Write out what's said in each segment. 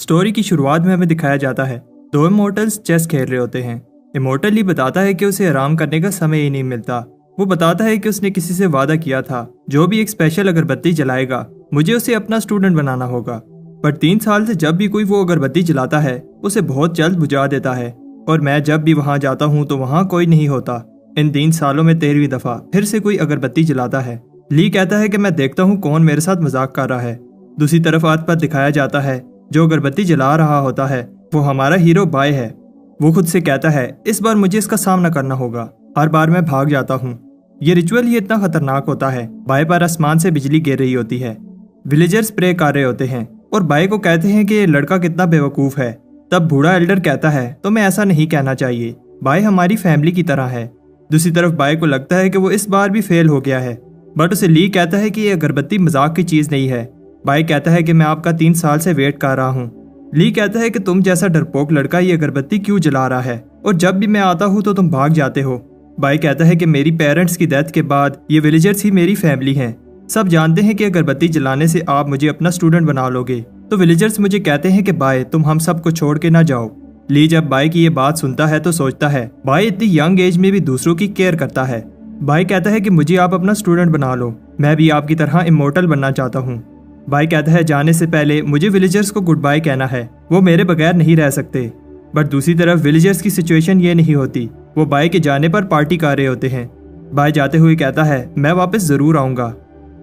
Story की शुरुआत में हमें दिखाया जाता है दो इमोर्टल्स चेस खेल रहे होते हैं। इमोर्टल ही बताता है कि उसे आराम करने का समय ही नहीं मिलता। वो बताता है कि उसने किसी से वादा किया था जो भी एक स्पेशल अगरबत्ती जलाएगा मुझे उसे अपना स्टूडेंट बनाना होगा। पर 3 साल से जब भी कोई वो अगरबत्ती जलाता है उसे बहुत जल्द बुझा देता है और मैं जब भी वहाँ जाता हूँ तो वहाँ कोई नहीं होता। इन 3 सालों में 13वीं दफा फिर से कोई अगरबत्ती जलाता है। ली कहता है कि मैं देखता हूँ कौन मेरे साथ मजाक कर रहा है। दूसरी तरफ आत पर दिखाया जाता है जो अगरबत्ती जला रहा होता है वो हमारा हीरो बाय है। वो खुद से कहता है इस बार मुझे इसका सामना करना होगा, हर बार मैं भाग जाता हूँ। ये रिचुअल ही इतना खतरनाक होता है। बाय पर आसमान से बिजली गिर रही होती है। विलेजर्स प्रे कर रहे होते हैं और बाय को कहते हैं कि ये लड़का कितना बेवकूफ है। तब बूढ़ा एल्डर कहता है तो मैं ऐसा नहीं कहना चाहिए, बाय हमारी फैमिली की तरह है। दूसरी तरफ बाय को लगता है कि वो इस बार भी फेल हो गया है, बट उसे ली कहता है कि ये अगरबत्ती मजाक की चीज नहीं है। बाय कहता है कि मैं आपका 3 साल से वेट कर रहा हूँ। ली कहता है कि तुम जैसा डरपोक लड़का ये अगरबत्ती क्यों जला रहा है और जब भी मैं आता हूँ तो तुम भाग जाते हो। बाय कहता है कि मेरी पेरेंट्स की डेथ के बाद ये विलेजर्स ही मेरी फैमिली हैं। सब जानते हैं कि अगरबत्ती जलाने से आप मुझे अपना स्टूडेंट बना लोगे। तो विलेजर्स मुझे कहते हैं कि बाय तुम हम सबको छोड़ के ना जाओ। ली जब बाय की ये बात सुनता है तो सोचता है बाय इतनी यंग एज में भी दूसरों की केयर करता है। बाय कहता है कि मुझे आप अपना स्टूडेंट बना लो, मैं भी आपकी तरह इमोर्टल बनना चाहता हूँ। बाय कहता है जाने से पहले मुझे विलेजर्स को गुड बाय कहना है, वो मेरे बगैर नहीं रह सकते। बट दूसरी तरफ विलेजर्स की सिचुएशन ये नहीं होती। वो बाय के जाने पर पार्टी कर रहे होते हैं। बाय जाते हुए कहता है मैं वापस जरूर आऊंगा।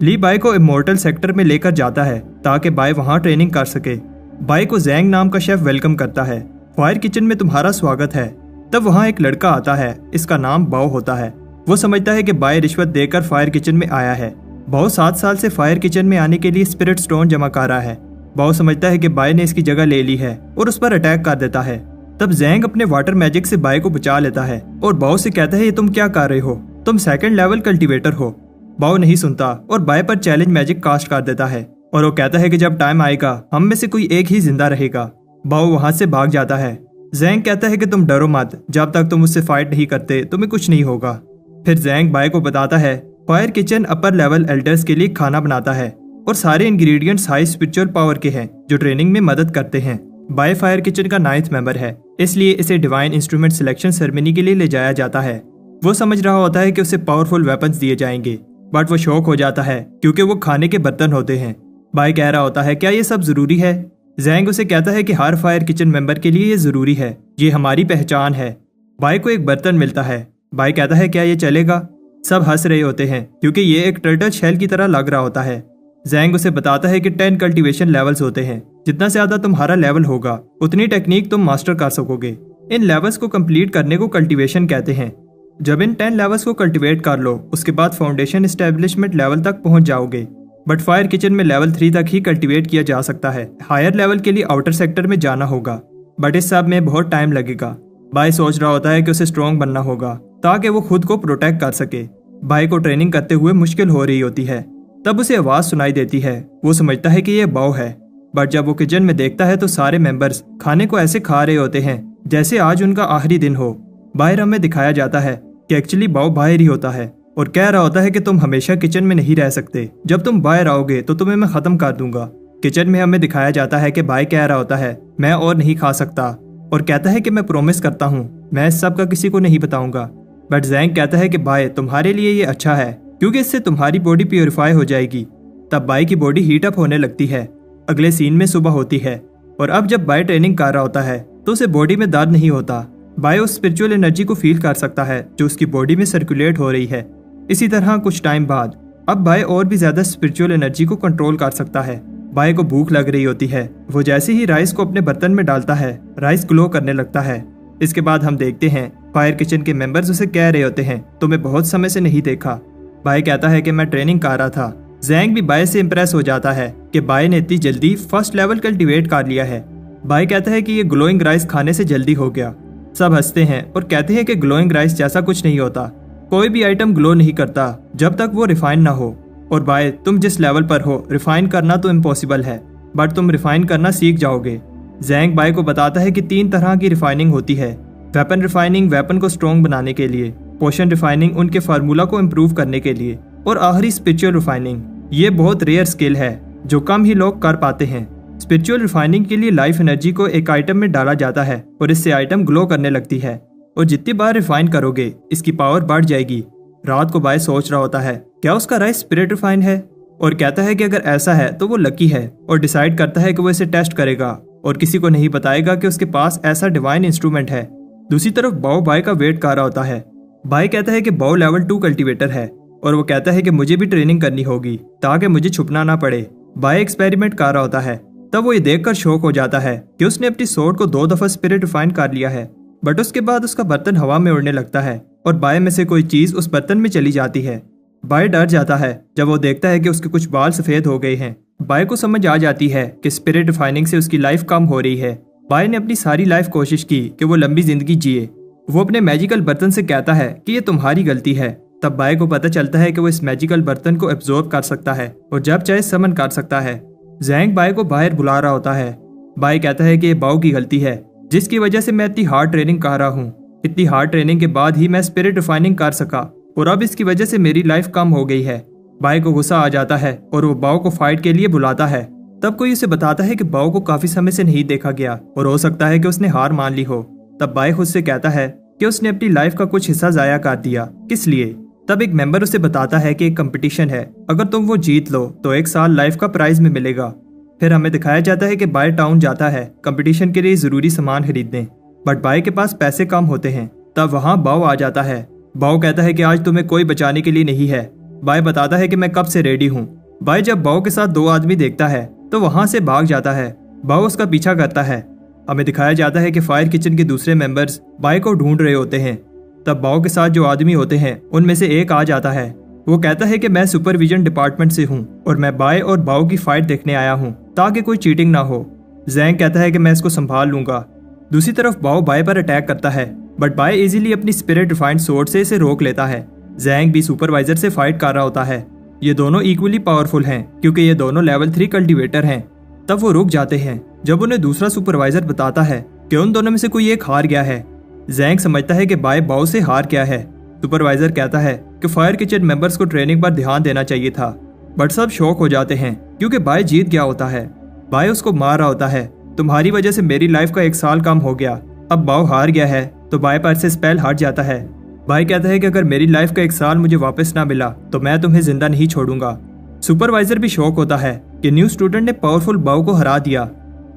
ली बाय को इमोर्टल सेक्टर में लेकर जाता है ताकि बाय वहां ट्रेनिंग कर सके। बाय को जैंग नाम का शेफ वेलकम करता है। फायर किचन में तुम्हारा स्वागत है। तब वहां एक लड़का आता है, इसका नाम बाओ होता है। वो समझता है कि बाय रिश्वत देकर फायर किचन में आया है। बाओ 7 साल से फायर किचन में आने के लिए स्पिरिट स्टोन जमा कर रहा है। बाओ समझता है कि बाय ने इसकी जगह ले ली है और उस पर अटैक कर देता है। तब जैंग अपने वाटर मैजिक से बाय को बचा लेता है और बाओ से कहता है ये तुम क्या कर रहे हो, तुम 2nd लेवल कल्टीवेटर हो। बाओ नहीं सुनता और बाय पर चैलेंज मैजिक कास्ट कर देता है और वो कहता है कि जब टाइम आएगा हम में से कोई एक ही जिंदा रहेगा। बाओ वहां से भाग जाता है। जैंग कहता है कि तुम डरो मत, जब तक तुम उससे फाइट नहीं करते तुम्हें कुछ नहीं होगा। फिर जैंग बाय को बताता है fire kitchen upper level elders के लिए खाना बनाता है और सारे इंग्रेडिएंट्स हाई स्पिरिचुअल पावर के हैं जो ट्रेनिंग में मदद करते हैं। बाय फायर किचन का 9th मेंबर है, इसलिए इसे डिवाइन इंस्ट्रूमेंट सिलेक्शन सेरेमनी के लिए ले जाया जाता है। वो समझ रहा होता है कि उसे पावरफुल वेपन्स दिए जाएंगे, बट वो शॉक हो जाता है क्योंकि वो खाने के बर्तन होते हैं। बाय कह रहा होता है क्या ये सब जरूरी है। जैंग उसे कहता है कि हर फायर किचन मेंबर के लिए ये जरूरी है, ये हमारी पहचान है। बाय को एक बर्तन मिलता है। बाय कहता है क्या ये चलेगा। सब हंस रहे होते हैं क्योंकि ये एक टर्टल शेल की तरह लग रहा होता है। जैंग उसे बताता है कि 10 कल्टीवेशन लेवल्स होते हैं, जितना ज्यादा तुम्हारा लेवल होगा उतनी टेक्निक तुम मास्टर कर सकोगे। इन लेवल्स को कंप्लीट करने को कल्टीवेशन कहते हैं। जब इन 10 लेवल्स को कल्टीवेट कर लो उसके बाद फाउंडेशन एस्टेब्लिशमेंट लेवल तक पहुंच जाओगे। बट फायर किचन में लेवल 3 तक ही कल्टीवेट किया जा सकता है। हायर लेवल के लिए आउटर सेक्टर में जाना होगा, बट इस सब में बहुत टाइम लगेगा। बाय सोच रहा होता है कि उसे स्ट्रॉन्ग बनना होगा ताकि वो खुद को प्रोटेक्ट कर सके। बाय को ट्रेनिंग करते हुए मुश्किल हो रही होती है। तब उसे आवाज सुनाई देती है। वो समझता है कि ये बाओ है, बट जब वो किचन में देखता है तो सारे मेंबर्स खाने को ऐसे खा रहे होते हैं जैसे आज उनका आखिरी दिन हो। बाहर में दिखाया जाता है कि एक्चुअली बाओ बाहर ही होता है और कह रहा होता है कि तुम हमेशा किचन में नहीं रह सकते, जब तुम बाहर आओगे तो तुम्हें मैं खत्म कर दूंगा। किचन में हमें दिखाया जाता है कि बाय कह रहा होता है मैं और नहीं खा सकता और कहता है कि मैं प्रॉमिस करता हूँ मैं इस सब का किसी को नहीं बताऊंगा। बट जैंग कहता है कि बाय तुम्हारे लिए ये अच्छा है क्योंकि इससे तुम्हारी बॉडी प्योरीफाई हो जाएगी। तब बाय की बॉडी हीट अप होने लगती है। अगले सीन में सुबह होती है और अब जब बाय ट्रेनिंग कर रहा होता है तो उसे बॉडी में दर्द नहीं होता। बाय उस स्पिरिचुअल एनर्जी को फील कर सकता है जो उसकी बॉडी में सर्कुलेट हो रही है। इसी तरह कुछ टाइम बाद अब बाय और भी ज्यादा स्पिरिचुअल एनर्जी को कंट्रोल कर सकता है। बाय को भूख लग रही होती है। वो जैसे ही राइस को अपने बर्तन में डालता है राइस ग्लो करने लगता है। इसके बाद हम देखते हैं फायर किचन के मेंबर्स उसे कह रहे होते हैं तुम्हें बहुत समय से नहीं देखा। बाय कहता है कि मैं ट्रेनिंग कर रहा था। जैंग भी बाय से इंप्रेस हो जाता है कि बाय ने इतनी जल्दी 1st लेवल कल्टीवेट कर लिया है। बाय कहता है कि ये ग्लोइंग राइस खाने से जल्दी हो गया। सब हंसते हैं और कहते हैं कि ग्लोइंग राइस जैसा कुछ नहीं होता, कोई भी आइटम ग्लो नहीं करता जब तक वो रिफाइन ना हो। और बाय तुम जिस लेवल पर हो रिफाइन करना तो इम्पॉसिबल है, बट तुम रिफाइन करना सीख जाओगे। जैंग बाय को बताता है कि 3 तरह की रिफाइनिंग होती है। वेपन रिफाइनिंग वेपन को स्ट्रॉन्ग बनाने के लिए, पोशन रिफाइनिंग उनके फार्मूला को इम्प्रूव करने के लिए और आखिरी स्पिरिचुअल रिफाइनिंग। ये बहुत रेयर स्किल है जो कम ही लोग कर पाते हैं। स्पिरिचुअल रिफाइनिंग के लिए लाइफ एनर्जी को एक आइटम में डाला जाता है और इससे आइटम ग्लो करने लगती है और जितनी बार रिफाइन करोगे इसकी पावर बढ़ जाएगी। रात को बाय सोच रहा होता है क्या उसका राइस स्पिरिट रिफाइन है और कहता है कि अगर ऐसा है तो वो लकी है और डिसाइड करता है कि वो इसे टेस्ट करेगा और किसी को नहीं बताएगा कि उसके पास ऐसा डिवाइन इंस्ट्रूमेंट है। दूसरी तरफ बाओ बाय का वेट कर रहा होता है। बाय कहता है कि बाओ लेवल 2 कल्टीवेटर है और वो कहता है कि मुझे भी ट्रेनिंग करनी होगी ताकि मुझे छुपना ना पड़े। बाय एक्सपेरिमेंट कर रहा होता है, तब वो ये देखकर शौक हो जाता है कि उसने अपनी सोर्ड को 2 दफा स्पिरिट रिफाइन कर लिया है। बट उसके बाद उसका बर्तन हवा में उड़ने लगता है और बाय में से कोई चीज उस बर्तन में चली जाती है। बाय डर जाता है जब वो देखता है कि उसके कुछ बाल सफेद हो गए हैं। बाय को समझ आ जाती है कि स्पिरिट रिफाइनिंग से उसकी लाइफ कम हो रही है। बाय ने अपनी सारी लाइफ कोशिश की कि वो लंबी जिंदगी जिए। वो अपने मैजिकल बर्तन से कहता है कि ये तुम्हारी गलती है। तब बाय को पता चलता है कि वो इस मैजिकल बर्तन को एब्जॉर्ब कर सकता है और जब चाहे समन कर सकता है। जैंग बाय को बाहर बुला रहा होता है। बाय कहता है कि ये बाओ की गलती है जिसकी वजह से मैं इतनी हार्ड ट्रेनिंग कर रहा हूँ। इतनी हार्ड ट्रेनिंग के बाद ही मैं स्पिरिट रिफाइनिंग कर सका और अब इसकी वजह से मेरी लाइफ कम हो गई है। बाय को गुस्सा आ जाता है और वो बाओ को फाइट के लिए बुलाता है। तब कोई उसे बताता है कि बाओ को काफी समय से नहीं देखा गया और हो सकता है कि उसने हार मान ली हो। तब बाय खुद से कहता है कि उसने अपनी लाइफ का कुछ हिस्सा जाया कर दिया, किस लिए। तब एक मेंबर उसे बताता है कि एक कंपटीशन है, अगर तुम वो जीत लो तो 1 साल लाइफ का प्राइज में मिलेगा। फिर हमें दिखाया जाता है कि बाय टाउन जाता है कंपटीशन के लिए जरूरी सामान खरीदने, बट बाय के पास पैसे कम होते हैं। तब वहाँ बाओ आ जाता है। बाओ कहता है कि आज तुम्हें कोई बचाने के लिए नहीं है। बाय बताता है कि मैं कब से रेडी हूँ। बाय जब बाओ के साथ 2 आदमी देखता है तो वहां से भाग जाता है। बाओ उसका पीछा करता है। हमें दिखाया जाता है कि फायर किचन के दूसरे मेंबर्स बाय को ढूंढ रहे होते हैं। तब बाओ के साथ जो आदमी होते हैं उनमें से एक आ जाता है। वो कहता है कि मैं सुपरविजन डिपार्टमेंट से हूँ और मैं बाय और बाओ की फाइट देखने आया हूँ ताकि कोई चीटिंग ना हो। जैंग कहता है कि मैं इसको संभाल लूंगा। दूसरी तरफ बाओ बाय पर अटैक करता है बट बाय इजीली अपनी स्पिरिट रिफाइंड सोर्ड से इसे रोक लेता है। जैंग भी सुपरवाइजर से फाइट कर रहा होता है। ये दोनों इक्वली पावरफुल हैं क्योंकि ये दोनों लेवल 3 कल्टीवेटर हैं। तब वो रुक जाते हैं जब उन्हें दूसरा सुपरवाइजर बताता है कि उन दोनों में से कोई एक हार गया है। जैंग समझता है कि बाय बाओ से हार गया है। सुपरवाइजर कहता है कि फायर किचन मेंबर्स को ट्रेनिंग पर ध्यान देना चाहिए था, बट सब शॉक हो जाते हैं क्योंकि बाय जीत गया होता है। बाय उसको मार रहा होता है, तुम्हारी वजह से मेरी लाइफ का 1 साल कम हो गया। अब बाओ हार गया है तो बाय पर से स्पेल हट जाता है। बाय कहता है कि अगर मेरी लाइफ का 1 साल मुझे वापस ना मिला तो मैं तुम्हें जिंदा नहीं छोड़ूंगा। सुपरवाइजर भी शॉक होता है कि न्यू स्टूडेंट ने पावरफुल बाओ को हरा दिया।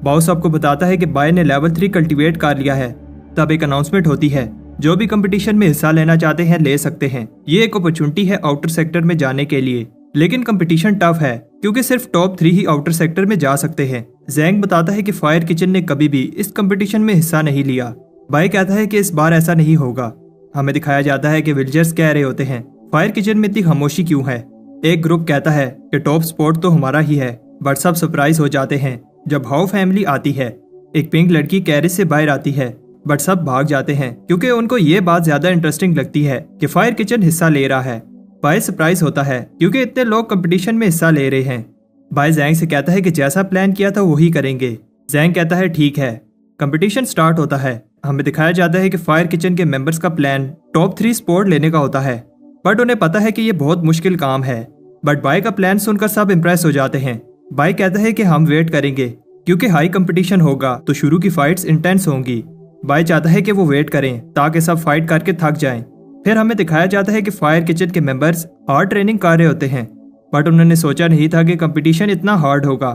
बाओ सबको बताता है कि बाय ने लेवल 3 कल्टीवेट कर लिया है। तब एक अनाउंसमेंट होती है, जो भी कंपटीशन में हिस्सा लेना चाहते हैं ले सकते हैं। ये एक अपॉर्चुनिटी है आउटर सेक्टर में जाने के लिए, लेकिन कंपटीशन टफ है क्योंकि सिर्फ टॉप 3 ही आउटर सेक्टर में जा सकते हैं। जैंग बताता है कि फायर किचन ने कभी भी इस कंपटीशन में हिस्सा नहीं लिया। बाय कहता है कि इस बार ऐसा नहीं होगा। हमें दिखाया जाता है कि विलेजर्स कह रहे होते हैं फायर किचन में इतनी खामोशी क्यों है। एक ग्रुप कहता है कि टॉप स्पॉट तो हमारा ही है, बट सब सरप्राइज हो जाते हैं जब हाउ फैमिली आती है। एक पिंक लड़की कैरेज से बाहर आती है, बट सब भाग जाते हैं क्योंकि उनको ये बात ज्यादा इंटरेस्टिंग लगती है कि फायर किचन हिस्सा ले रहा है। बाय सरप्राइज होता है क्योंकि इतने लोग कंपटीशन में हिस्सा ले रहे हैं। बाय जैंग से कहता है कि जैसा प्लान किया था वही करेंगे। जैंग कहता है ठीक है। कंपटीशन स्टार्ट होता है। हमें दिखाया जाता है कि फायर किचन के मेंबर्स का प्लान टॉप 3 स्पॉट लेने का होता है, बट उन्हें पता है कि ये बहुत मुश्किल काम है। बट बाय का प्लान सुनकर सब इम्प्रेस हो जाते हैं। बाय कहता है कि हम वेट करेंगे क्योंकि हाई कंपटीशन होगा तो शुरू की फाइट्स इंटेंस होंगी। बाय चाहता है कि वो वेट करें ताकि सब फाइट करके थक जाएं। फिर हमें दिखाया जाता है कि फायर किचन के मेंबर्स हार्ड ट्रेनिंग कर रहे होते हैं, बट उन्होंने सोचा नहीं था कि कंपटीशन इतना हार्ड होगा।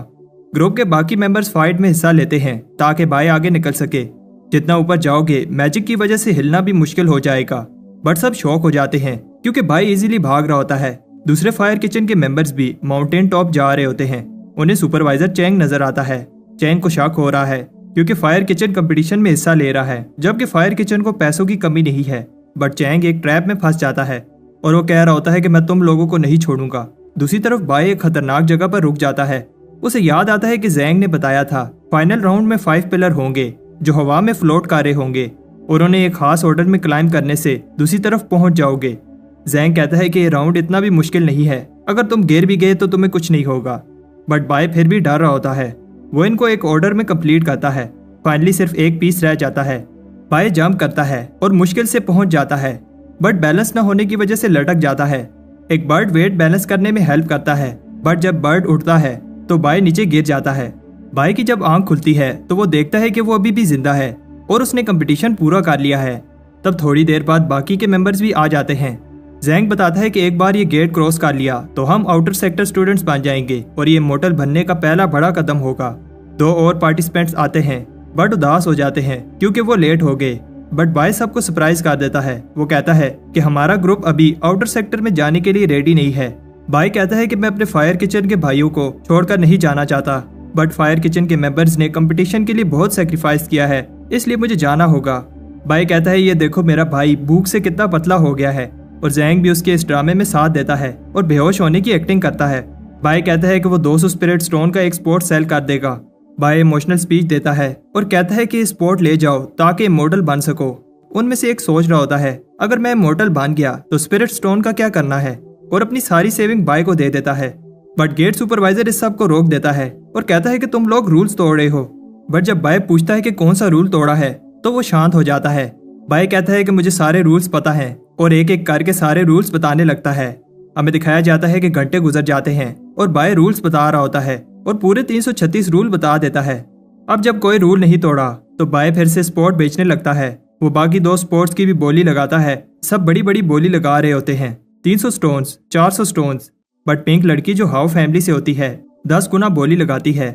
ग्रुप के बाकी मेंबर्स फाइट में हिस्सा लेते हैं ताकि बाय आगे निकल सके। जितना ऊपर जाओगे मैजिक की वजह से हिलना भी मुश्किल हो जाएगा, बट सब शॉक हो जाते हैं क्योंकि बाय इजीली भाग रहा होता है। दूसरे फायर किचन के मेंबर्स भी माउंटेन टॉप जा रहे होते हैं। उन्हें सुपरवाइजर चैंग नजर आता है। चैंग को शक हो रहा है क्योंकि फायर किचन कंपटीशन में हिस्सा ले रहा है, जबकि फायर किचन को पैसों की कमी नहीं है। बट चैंग एक ट्रैप में फंस जाता है और वो कह रहा होता है कि मैं तुम लोगों को नहीं छोड़ूंगा। दूसरी तरफ बाय एक खतरनाक जगह पर रुक जाता है। उसे याद आता है कि जैंग ने बताया था फाइनल राउंड में 5 पिलर होंगे जो हवा में फ्लोट कर रहे होंगे और उन्हें एक खास ऑर्डर में क्लाइंब करने से दूसरी तरफ पहुंच जाओगे। जैंग कहता है कि ये राउंड इतना भी मुश्किल नहीं है, अगर तुम गिर भी गए तो तुम्हें कुछ नहीं होगा। बट बाय फिर भी डर रहा होता है। वो इनको एक ऑर्डर में कंप्लीट करता है। फाइनली सिर्फ एक पीस रह जाता है। बाय जंप करता है और मुश्किल से पहुंच जाता है, बट बैलेंस न होने की वजह से लटक जाता है। एक बर्ड वेट बैलेंस करने में हेल्प करता है, बट जब बर्ड उठता है तो बाय नीचे गिर जाता है। बाय की जब आंख खुलती है तो वो देखता है कि वो अभी भी जिंदा है और उसने कंपटीशन पूरा कर लिया है। तब थोड़ी देर बाद बाकी के मेंबर्स भी आ जाते हैं। जैंग बताता है कि एक बार ये गेट क्रॉस कर लिया तो हम आउटर सेक्टर स्टूडेंट्स बन जाएंगे और ये इमॉर्टल बनने का पहला बड़ा कदम होगा। 2 और पार्टिसिपेंट्स आते हैं बट उदास हो जाते हैं क्योंकि वो लेट हो गए। बट बाय सबको सरप्राइज कर देता है। वो कहता है कि हमारा ग्रुप अभी आउटर सेक्टर में जाने के लिए रेडी नहीं है। बाय कहता है कि मैं अपने फायर किचन के भाइयों को छोड़कर नहीं जाना चाहता, बट फायर किचन के मेंबर्स ने कंपटीशन के लिए बहुत सेक्रीफाइस किया है, इसलिए मुझे जाना होगा। बाय कहता है ये देखो मेरा भाई भूख से कितना पतला हो गया है, और जैंग भी उसके इस ड्रामे में साथ देता है और बेहोश होने की एक्टिंग करता है। बाय कहता है कि वो 200 स्पिरिट स्टोन का एक स्पोर्ट सेल कर देगा। बाय इमोशनल स्पीच देता है और कहता है कि स्पोर्ट ले जाओ ताकि इमॉर्टल बन सको। उनमें से एक सोच रहा होता है अगर मैं इमॉर्टल बन गया तो स्पिरिट स्टोन का क्या करना है, और अपनी सारी सेविंग बाय को दे देता है। बट गेट सुपरवाइजर इस सब को रोक देता है और कहता है कि तुम लोग रूल्स तोड़ रहे हो। बट जब बाय पूछता है कि कौन सा रूल तोड़ा है तो वो शांत हो जाता है। बाय कहता है कि मुझे सारे रूल्स पता है और एक एक करके सारे रूल्स बताने लगता है। हमें दिखाया जाता है कि घंटे गुजर जाते हैं और बाय रूल्स बता रहा होता है और पूरे 336 रूल बता देता है। अब जब कोई रूल नहीं तोड़ा तो बाय फिर से स्पोर्ट बेचने लगता है। वो बाकी 2 स्पोर्ट्स की भी बोली लगाता है। सब बड़ी बड़ी बोली लगा रहे होते हैं, 300 स्टोन्स, 400 स्टोन्स। बट पिंक लड़की जो हाउ फैमिली से होती है 10 गुना बोली लगाती है।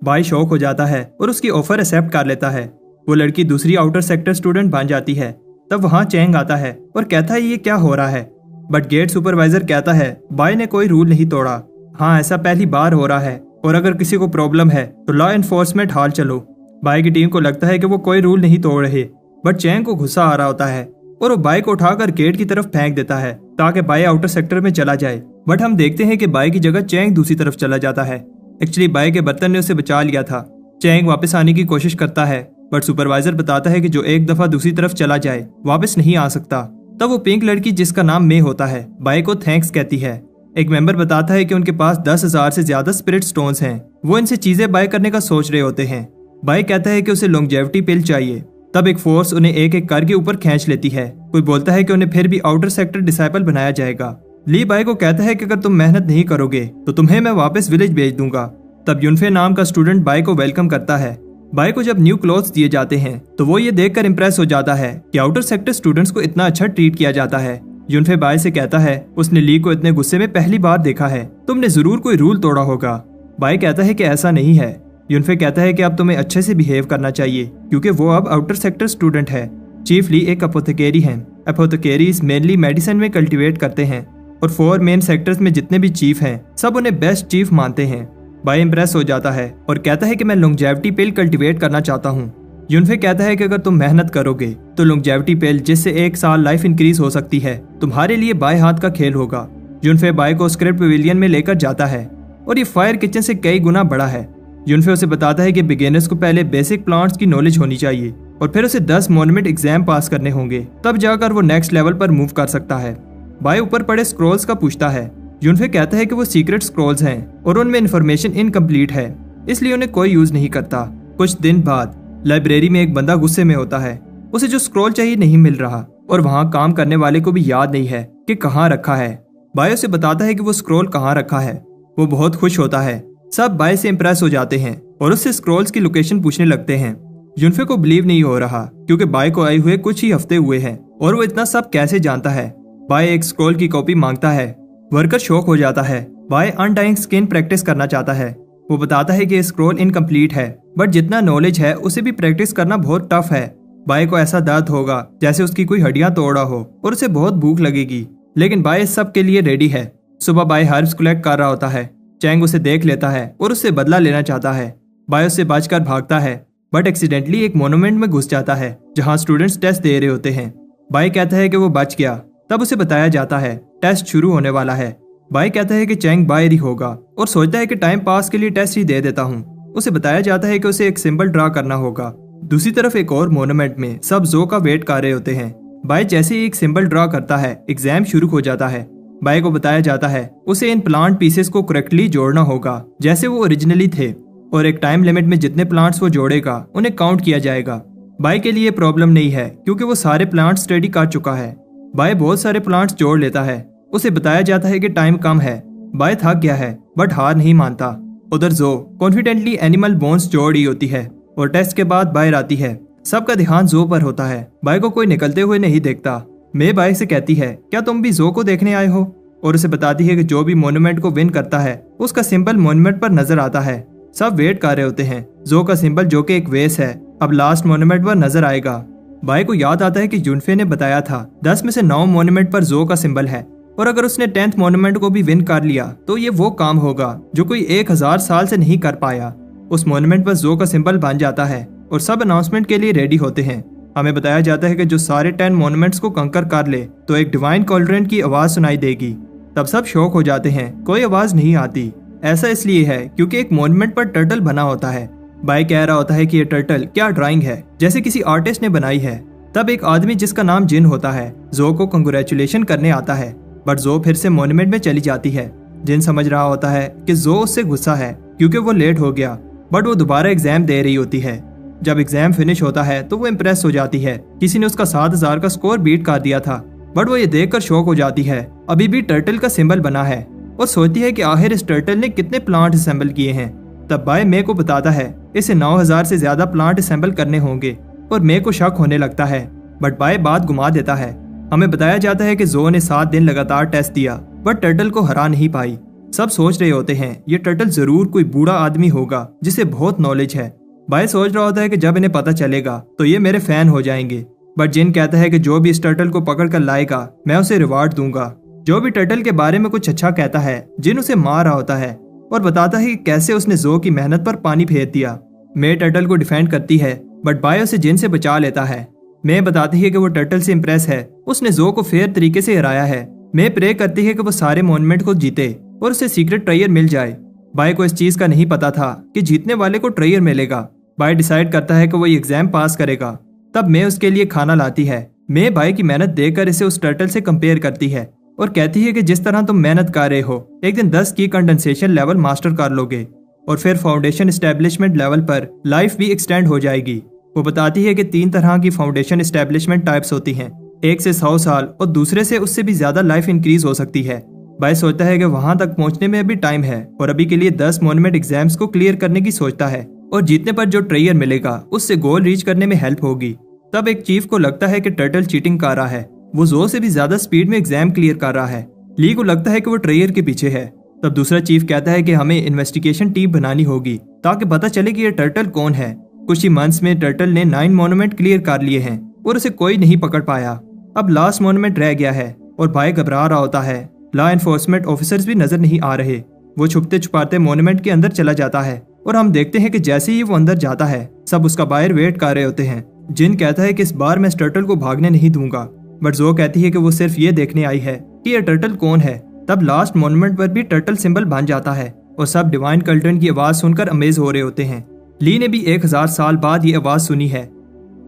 बाय शौक हो जाता है और उसकी ऑफर एक्सेप्ट कर लेता है। वो लड़की दूसरी आउटर सेक्टर स्टूडेंट बन जाती है। तब वहाँ चैंग आता है और कहता है ये क्या हो रहा है। बट गेट सुपरवाइजर कहता है बाय ने कोई रूल नहीं तोड़ा। हाँ, ऐसा पहली बार हो रहा है और अगर किसी को प्रॉब्लम है तो लॉ एनफोर्समेंट हाल चलो। बाय की टीम को लगता है कि वो कोई रूल नहीं तोड़ रहे, बट चैंग को गुस्सा आ रहा होता है और वो बाय को उठाकर गेट की तरफ फेंक देता है ताकि बाय आउटर सेक्टर में चला जाए। बट हम देखते हैं कि बाय की जगह चैंग दूसरी तरफ चला जाता है। एक्चुअली बाय के बर्तन ने उसे बचा लिया था। चैंग वापस आने की कोशिश करता है बट सुपरवाइजर बताता है कि जो एक दफा दूसरी तरफ चला जाए वापस नहीं आ सकता। तब वो पिंक लड़की जिसका नाम मे होता है बाय को थैंक्स कहती है। एक मेंबर बताता है कि उनके पास 10,000 से ज्यादा स्पिरिट स्टोन्स हैं। वो इनसे चीजें बाय करने का सोच रहे होते हैं। बाय कहता है कि उसे लॉन्जेविटी पिल चाहिए। तब एक फोर्स उन्हें एक एक करके ऊपर खींच लेती है। कोई बोलता है कि उन्हें फिर भी आउटर सेक्टर डिसाइपल बनाया जाएगा। ली बाय को कहता है कि अगर तुम मेहनत नहीं करोगे तो तुम्हें मैं वापस विलेज भेज दूंगा। तब यूनफे नाम का स्टूडेंट बाय को वेलकम करता है। बाय को जब न्यू क्लोथ्स दिए जाते हैं तो वो ये देखकर इम्प्रेस हो जाता है कि आउटर सेक्टर स्टूडेंट्स को इतना अच्छा ट्रीट किया जाता है। यूनफे बाय से कहता है उसने ली को इतने गुस्से में पहली बार देखा है, तुमने जरूर कोई रूल तोड़ा होगा। बाय कहता है कि ऐसा नहीं है। यूनफे कहता है कि अब तुम्हें अच्छे से बिहेव करना चाहिए क्योंकि वो अब आउटर सेक्टर स्टूडेंट है। चीफ ली एक अपोथेकेरी हैं। अपोथेकेरीज मेनली मेडिसिन में कल्टीवेट करते हैं और 4 मेन सेक्टर्स में जितने भी चीफ हैं सब उन्हें बेस्ट चीफ मानते हैं। बाय इम्प्रेस हो जाता है और कहता है कि मैं लॉन्जेविटी पिल कल्टीवेट करना चाहता हूँ। यूनफे कहता है कि अगर तुम मेहनत करोगे तो लॉन्जेविटी पिल जिससे 1 साल लाइफ इंक्रीज हो सकती है तुम्हारे लिए बाएं हाथ का खेल होगा। यूनफे बाय को स्क्रिप्ट पवेलियन में लेकर जाता है और ये फायर किचन से कई गुना बड़ा है। यूनफे उसे बताता है कि बिगिनर्स को पहले बेसिक प्लांट्स की नॉलेज होनी चाहिए और फिर उसे 10 मॉन्यूमेंट एग्जाम पास करने होंगे, तब जाकर वो नेक्स्ट लेवल पर मूव कर सकता है। बाय ऊपर पड़े स्क्रॉल्स का पूछता है। यूनफे कहता है कि वो सीक्रेट स्क्रॉल्स हैं और उनमें इन्फॉर्मेशन इनकम्प्लीट है, इसलिए उन्हें कोई यूज नहीं करता। कुछ दिन बाद लाइब्रेरी में एक बंदा गुस्से में होता है। उसे जो स्क्रॉल चाहिए नहीं मिल रहा और वहाँ काम करने वाले को भी याद नहीं है कि कहाँ रखा है। बाय उसे बताता है कि वो स्क्रॉल कहाँ रखा है। वो बहुत खुश होता है। सब बाय से इम्प्रेस हो जाते हैं और उससे स्क्रॉल्स की लोकेशन पूछने लगते हैं। यूनफे को बिलीव नहीं हो रहा क्योंकि बाय को आए हुए कुछ ही हफ्ते हुए हैं और वो इतना सब कैसे जानता है। बाय एक स्क्रॉल की कॉपी मांगता है। वर्कर शॉक हो जाता है। बाय अनडाइंग स्किन प्रैक्टिस करना चाहता है। वो बताता है कि स्क्रॉल इनकम्प्लीट है, बट जितना नॉलेज है उसे भी प्रैक्टिस करना बहुत टफ है। बाय को ऐसा दर्द होगा जैसे उसकी कोई हड्डियां तोड़ा हो और उसे बहुत भूख लगेगी, लेकिन बाय इस सब के लिए रेडी है। सुबह बाय हर्ब्स कलेक्ट कर रहा होता है। चैंग उसे देख लेता है और उससे बदला लेना चाहता है। बाय उससे बचकर भागता है बट एक्सीडेंटली एक मोन्यूमेंट में घुस जाता है जहां स्टूडेंट्स टेस्ट दे रहे होते हैं। बाय कहता है कि वो बच गया। तब उसे बताया जाता है टेस्ट शुरू होने वाला है। बाय कहता है कि चैंग बाहर ही होगा और सोचता है कि टाइम पास के लिए टेस्ट ही दे देता हूँ। उसे बताया जाता है कि उसे एक सिंबल ड्रा करना होगा। दूसरी तरफ एक और मोन्यूमेंट में सब जो का वेट कर रहे होते हैं। बाय जैसे ही एक सिंबल ड्रा करता है एग्जाम शुरू हो जाता है। बाय को बताया जाता है उसे इन प्लांट पीसेस को करेक्टली जोड़ना होगा जैसे वो ओरिजिनली थे और एक टाइम लिमिट में जितने प्लांट्स वो जोड़ेगा उन्हें काउंट किया जाएगा। बाय के लिए प्रॉब्लम नहीं है क्योंकि वो सारे प्लांट्स स्टडी कर चुका है। बाय बहुत सारे प्लांट्स जोड़ लेता है। उसे बताया जाता है कि टाइम कम है। बाय थक गया है बट हार नहीं मानता उधर जो कॉन्फिडेंटली एनिमल बोन्स जोड़ रही होती है और टेस्ट के बाद बाहर आती है। सबका ध्यान जो पर होता है। बाय को कोई निकलते हुए नहीं देखता। मैं बाय से कहती है, क्या तुम भी जो को देखने आए हो? और उसे बताती है कि जो भी मोन्यूमेंट को विन करता है उसका सिंबल मोन्यूमेंट पर नजर आता है। सब वेट कर रहे होते हैं। जो का सिंबल जो कि एक वेस है अब लास्ट मोन्यूमेंट पर नजर आएगा। बाय को याद आता है कि जुनफे ने बताया था 10 में से 9 मोन्यूमेंट पर जो का सिंबल है और अगर उसने 10th मोन्यूमेंट को भी विन कर लिया तो ये वो काम होगा जो कोई 1000 साल से नहीं कर पाया। उस मोन्यूमेंट पर जो का सिंबल बन जाता है और सब अनाउंसमेंट के लिए रेडी होते हैं। हमें बताया जाता है कि जो सारे 10 मोन्यूमेंट्स को कंकर कर ले तो एक डिवाइन कॉलरेंट की आवाज सुनाई देगी। तब सब शॉक हो जाते हैं, कोई आवाज नहीं आती। ऐसा इसलिए है क्योंकि एक मोन्यूमेंट पर टर्टल बना होता है। बाय कह रहा होता है कि ये टर्टल क्या ड्राइंग है, जैसे किसी आर्टिस्ट ने बनाई है। तब एक आदमी जिसका नाम जिन होता है जो को कंग्रेचुलेशन करने आता है, बट जो फिर से मोन्यूमेंट में चली जाती है। जिन समझ रहा होता है कि जो उससे गुस्सा है क्योंकि वो लेट हो गया, बट वो दोबारा एग्जाम दे रही होती है। जब एग्जाम फिनिश होता है तो वो इम्प्रेस हो जाती है। किसी ने उसका 7000 का स्कोर बीट कर दिया था, बट वो ये देखकर शॉक हो जाती है अभी भी टर्टल का सिंबल बना है और सोचती है कि आखिर इस टर्टल ने कितने प्लांट असेंबल किए हैं। तब बाय मे को बताता है इसे 9000 से ज्यादा प्लांट असेंबल करने होंगे और मे को शक होने लगता है, बट बाय बात घुमा देता है। हमें बताया जाता है कि जो ने 7 दिन लगातार टेस्ट दिया बट टर्टल को हरा नहीं पाई। सब सोच रहे होते हैं ये टर्टल जरूर कोई बूढ़ा आदमी होगा जिसे बहुत नॉलेज है। बाय सोच रहा होता है कि जब इन्हें पता चलेगा तो ये मेरे फैन हो जाएंगे, बट जिन कहता है कि जो भी इस टर्टल को पकड़ कर लाएगा मैं उसे रिवार्ड दूंगा। जो भी टर्टल के बारे में कुछ अच्छा कहता है, जिन उसे मार रहा होता है और बताता है कि कैसे उसने जो की मेहनत पर पानी फेर दिया। मे टर्टल को डिफेंड करती है बट बाय उसे जिन से बचा लेता है। मे बताती है कि वो टर्टल से इम्प्रेस है, उसने जो को फेयर तरीके से हराया है। मे प्रे करती है कि वो सारे मोन्यूमेंट को जीते और उसे सीक्रेट ट्रेयर मिल जाए। बाय को इस चीज का नहीं पता था कि जीतने वाले को ट्रेयर मिलेगा। बाय डिसाइड करता है कि वो एग्जाम पास करेगा। तब मे उसके लिए खाना लाती है। मे बाय की मेहनत देखकर इसे उस टर्टल से कंपेयर करती है और कहती है कि जिस तरह तुम मेहनत कर रहे हो एक दिन 10 की कंडेंसेशन लेवल मास्टर कर लोगे और फिर फाउंडेशन एस्टेब्लिशमेंट लेवल पर लाइफ भी एक्सटेंड हो जाएगी। वो बताती है कि 3 तरह की फाउंडेशन एस्टेब्लिशमेंट टाइप्स होती हैं, एक से 100 साल और दूसरे से उससे भी ज्यादा लाइफ इंक्रीज हो सकती है। बाय सोचता है कि वहां तक पहुंचने में अभी टाइम है और अभी के लिए 10 मोन्यूमेंट एग्जाम्स को क्लियर करने की सोचता है और जीतने पर जो ट्रेयर मिलेगा उससे गोल रीच करने में हेल्प होगी। तब एक चीफ को लगता है कि टर्टल चीटिंग कर रहा है, वो जो से भी ज्यादा स्पीड में एग्जाम क्लियर कर रहा है। ली को लगता है कि वो ट्रेयर के पीछे है। तब दूसरा चीफ कहता है कि हमें इन्वेस्टिगेशन टीम बनानी होगी ताकि पता चले कि ये टर्टल कौन है। कुछ ही मंथ्स में टर्टल ने 9 मोन्यूमेंट क्लियर कर लिए हैं और उसे कोई नहीं पकड़ पाया। अब लास्ट मोन्यूमेंट रह गया है और बाय घबरा रहा होता है। लॉ एनफोर्समेंट ऑफिसर्स भी नजर नहीं आ रहे। वो छुपते छुपाते मोन्यूमेंट के अंदर चला जाता है और हम देखते हैं कि जैसे ही वो अंदर जाता है सब उसका बाहर वेट कर रहे होते हैं। जिन कहता है कि इस बार मैं इस टर्टल को भागने नहीं दूंगा, बट जो कहती है कि वो सिर्फ ये देखने आई है कि ये टर्टल कौन है। तब लास्ट मोन्यूमेंट पर भी टर्टल सिंबल बन जाता है और सब डिवाइन कल्टन की आवाज सुनकर अमेज हो रहे होते हैं। ली ने भी 1000 साल बाद ये आवाज सुनी है।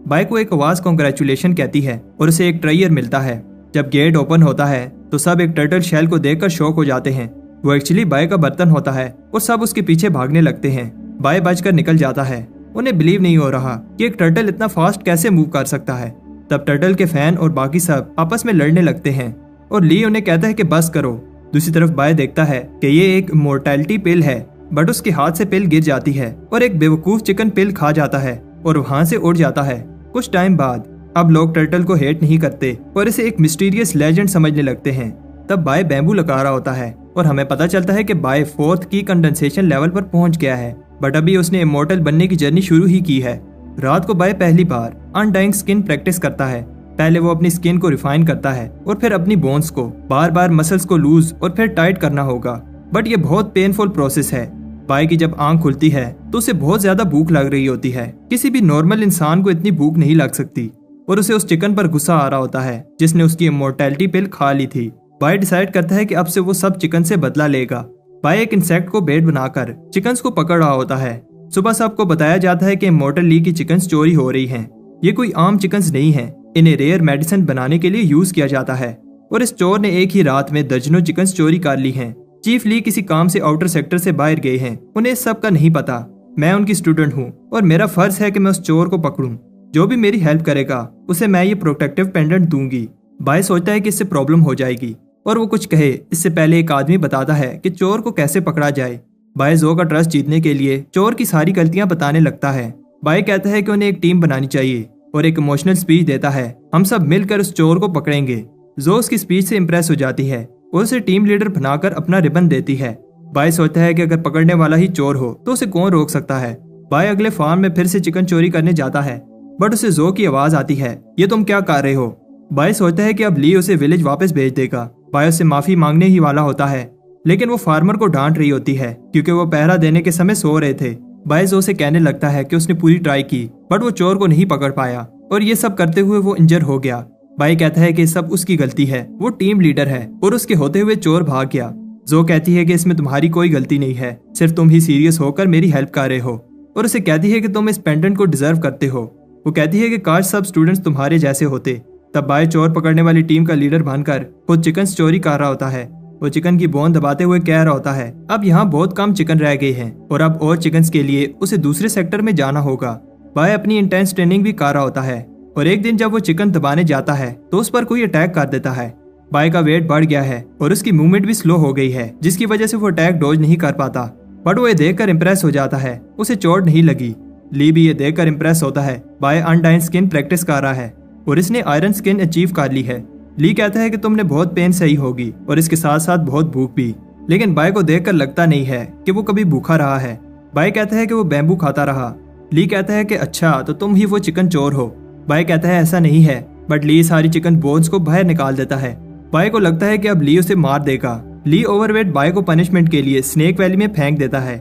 बाय को एक आवाज कांग्रेचुलेशन कहती है और उसे एक ट्रेयर मिलता है। जब गेट ओपन होता है तो सब एक टर्टल शेल को देखकर शॉक हो जाते हैं। वो एक्चुअली बाय का बर्तन होता है और सब उसके पीछे भागने लगते हैं। बाय बचकर निकल जाता है। उन्हें बिलीव नहीं हो रहा कि एक टर्टल इतना फास्ट कैसे मूव कर सकता है। तब टर्टल के फैन और बाकी सब आपस में लड़ने लगते हैं और ली उन्हें कहता है कि बस करो। दूसरी तरफ बाय देखता है कि ये एक इमोर्टैलिटी पिल है, बट उसके हाथ से पिल गिर जाती है और एक बेवकूफ चिकन पिल खा जाता है और वहां से उड़ जाता है। कुछ टाइम बाद अब लोग टर्टल को हेट नहीं करते और इसे एक मिस्टीरियस लेजेंड समझने लगते हैं। तब बाय बैम्बू लगा रहा होता है और हमें पता चलता है कि बाय 4th की कंडेंसेशन लेवल पर पहुंच गया है, बट अभी उसने इमोर्टल बनने की जर्नी शुरू ही की है। रात को बाय पहली बार अनडाइंग स्किन प्रैक्टिस करता है। पहले वो अपनी स्किन को रिफाइन करता है और फिर अपनी बोन्स को बार बार मसल्स को लूज और फिर टाइट करना होगा, बट ये बहुत पेनफुल प्रोसेस है। बाय की जब आंख खुलती है तो उसे बहुत ज्यादा भूख लग रही होती है। किसी भी नॉर्मल इंसान को इतनी भूख नहीं लग सकती और उसे उस चिकन पर गुस्सा आ रहा होता है जिसने उसकी इमोर्टैलिटी पिल खा ली थी। बाय डिसाइड करता है कि अब से वो सब चिकन से बदला लेगा। बाय एक इंसेक्ट को बेट बनाकर चिकन्स को पकड़ रहा होता है। सुबह सबको बताया जाता है कि इमोर्टल ली की चिकन्स चोरी हो रही हैं। ये कोई आम चिकन्स नहीं है, इन्हें रेयर मेडिसिन बनाने के लिए यूज किया जाता है और इस चोर ने एक ही रात में दर्जनों चिकन्स चोरी कर ली हैं। चीफ ली किसी काम से आउटर सेक्टर से बाहर गए हैं, उन्हें इस सब का नहीं पता। मैं उनकी स्टूडेंट हूँ और मेरा फर्ज है कि मैं उस चोर को पकड़ूं। जो भी मेरी हेल्प करेगा उसे मैं ये प्रोटेक्टिव पेंडेंट दूंगी। बाय सोचता है कि इससे प्रॉब्लम हो जाएगी और वो कुछ कहे इससे पहले एक आदमी बताता है कि चोर को कैसे पकड़ा जाए। बाय जो का ट्रस्ट जीतने के लिए चोर की सारी गलतियां बताने लगता है। बाय कहता है कि उन्हें एक टीम बनानी चाहिए और एक इमोशनल स्पीच देता है, हम सब मिलकर उस चोर को पकड़ेंगे। जो उसकी स्पीच से इम्प्रेस हो जाती है और उसे टीम लीडर बनाकर अपना रिबन देती है। बाय सोचता है कि अगर पकड़ने वाला ही चोर हो तो उसे कौन रोक सकता है। बाय अगले फार्म में फिर से चिकन चोरी करने जाता है, बट उसे जो की आवाज आती है, ये तुम क्या कर रहे हो। बाय सोचता है कि अब ली उसे विलेज वापस भेज देगा। बाय उससे माफी मांगने ही वाला होता है, लेकिन वो फार्मर को डांट रही होती है क्योंकि वो पहरा देने के समय सो रहे थे। बाय जो से कहने लगता है कि उसने पूरी ट्राई की बट वो चोर को नहीं पकड़ पाया और ये सब करते हुए वो इंजर हो गया। बाय कहता है कि सब उसकी गलती है, वो टीम लीडर है और उसके होते हुए चोर भाग गया। जो कहती है कि इसमें तुम्हारी कोई गलती नहीं है, सिर्फ तुम ही सीरियस होकर मेरी हेल्प कर रहे हो, और उसे कहती है कि तुम इस पेंडेंट को डिजर्व करते हो। वो कहती है कि काश सब स्टूडेंट्स तुम्हारे जैसे होते। तब बाय चोर पकड़ने वाली टीम का लीडर बनकर खुद चिकन चोरी कर रहा होता है। वो चिकन की बोन दबाते हुए कह रहा होता है, अब यहाँ बहुत कम चिकन रह गए हैं और अब और चिकन के लिए उसे दूसरे सेक्टर में जाना होगा। बाय अपनी इंटेंस ट्रेनिंग भी कर रहा होता है और एक दिन जब वो चिकन दबाने जाता है तो उस पर कोई अटैक कर देता है। बाय का वेट बढ़ गया है और उसकी मूवमेंट भी स्लो हो गई है, जिसकी वजह से वो अटैक डॉज नहीं कर पाता। बट वो ये देखकर इम्प्रेस हो जाता है, उसे चोट नहीं लगी। ली भी ये देखकर इम्प्रेस होता है। बाय अनडाइन स्किन प्रैक्टिस कर रहा है और इसने आयरन स्किन अचीव कर ली है। ली कहता है कि तुमने बहुत पेन सही होगी और इसके साथ साथ बहुत भूख भी, लेकिन बाय को देखकर लगता नहीं है कि वो कभी भूखा रहा है। बाय कहता है कि वो बैम्बू खाता रहा। ली कहता है कि अच्छा तो तुम ही वो चिकन चोर हो। बाय कहता है ऐसा नहीं है, बट ली सारी चिकन बोन्स को बाहर निकाल देता है। बाय को लगता है कि अब ली उसे मार देगा। ली ओवरवेट बाय को पनिशमेंट के लिए स्नेक वैली में फेंक देता है।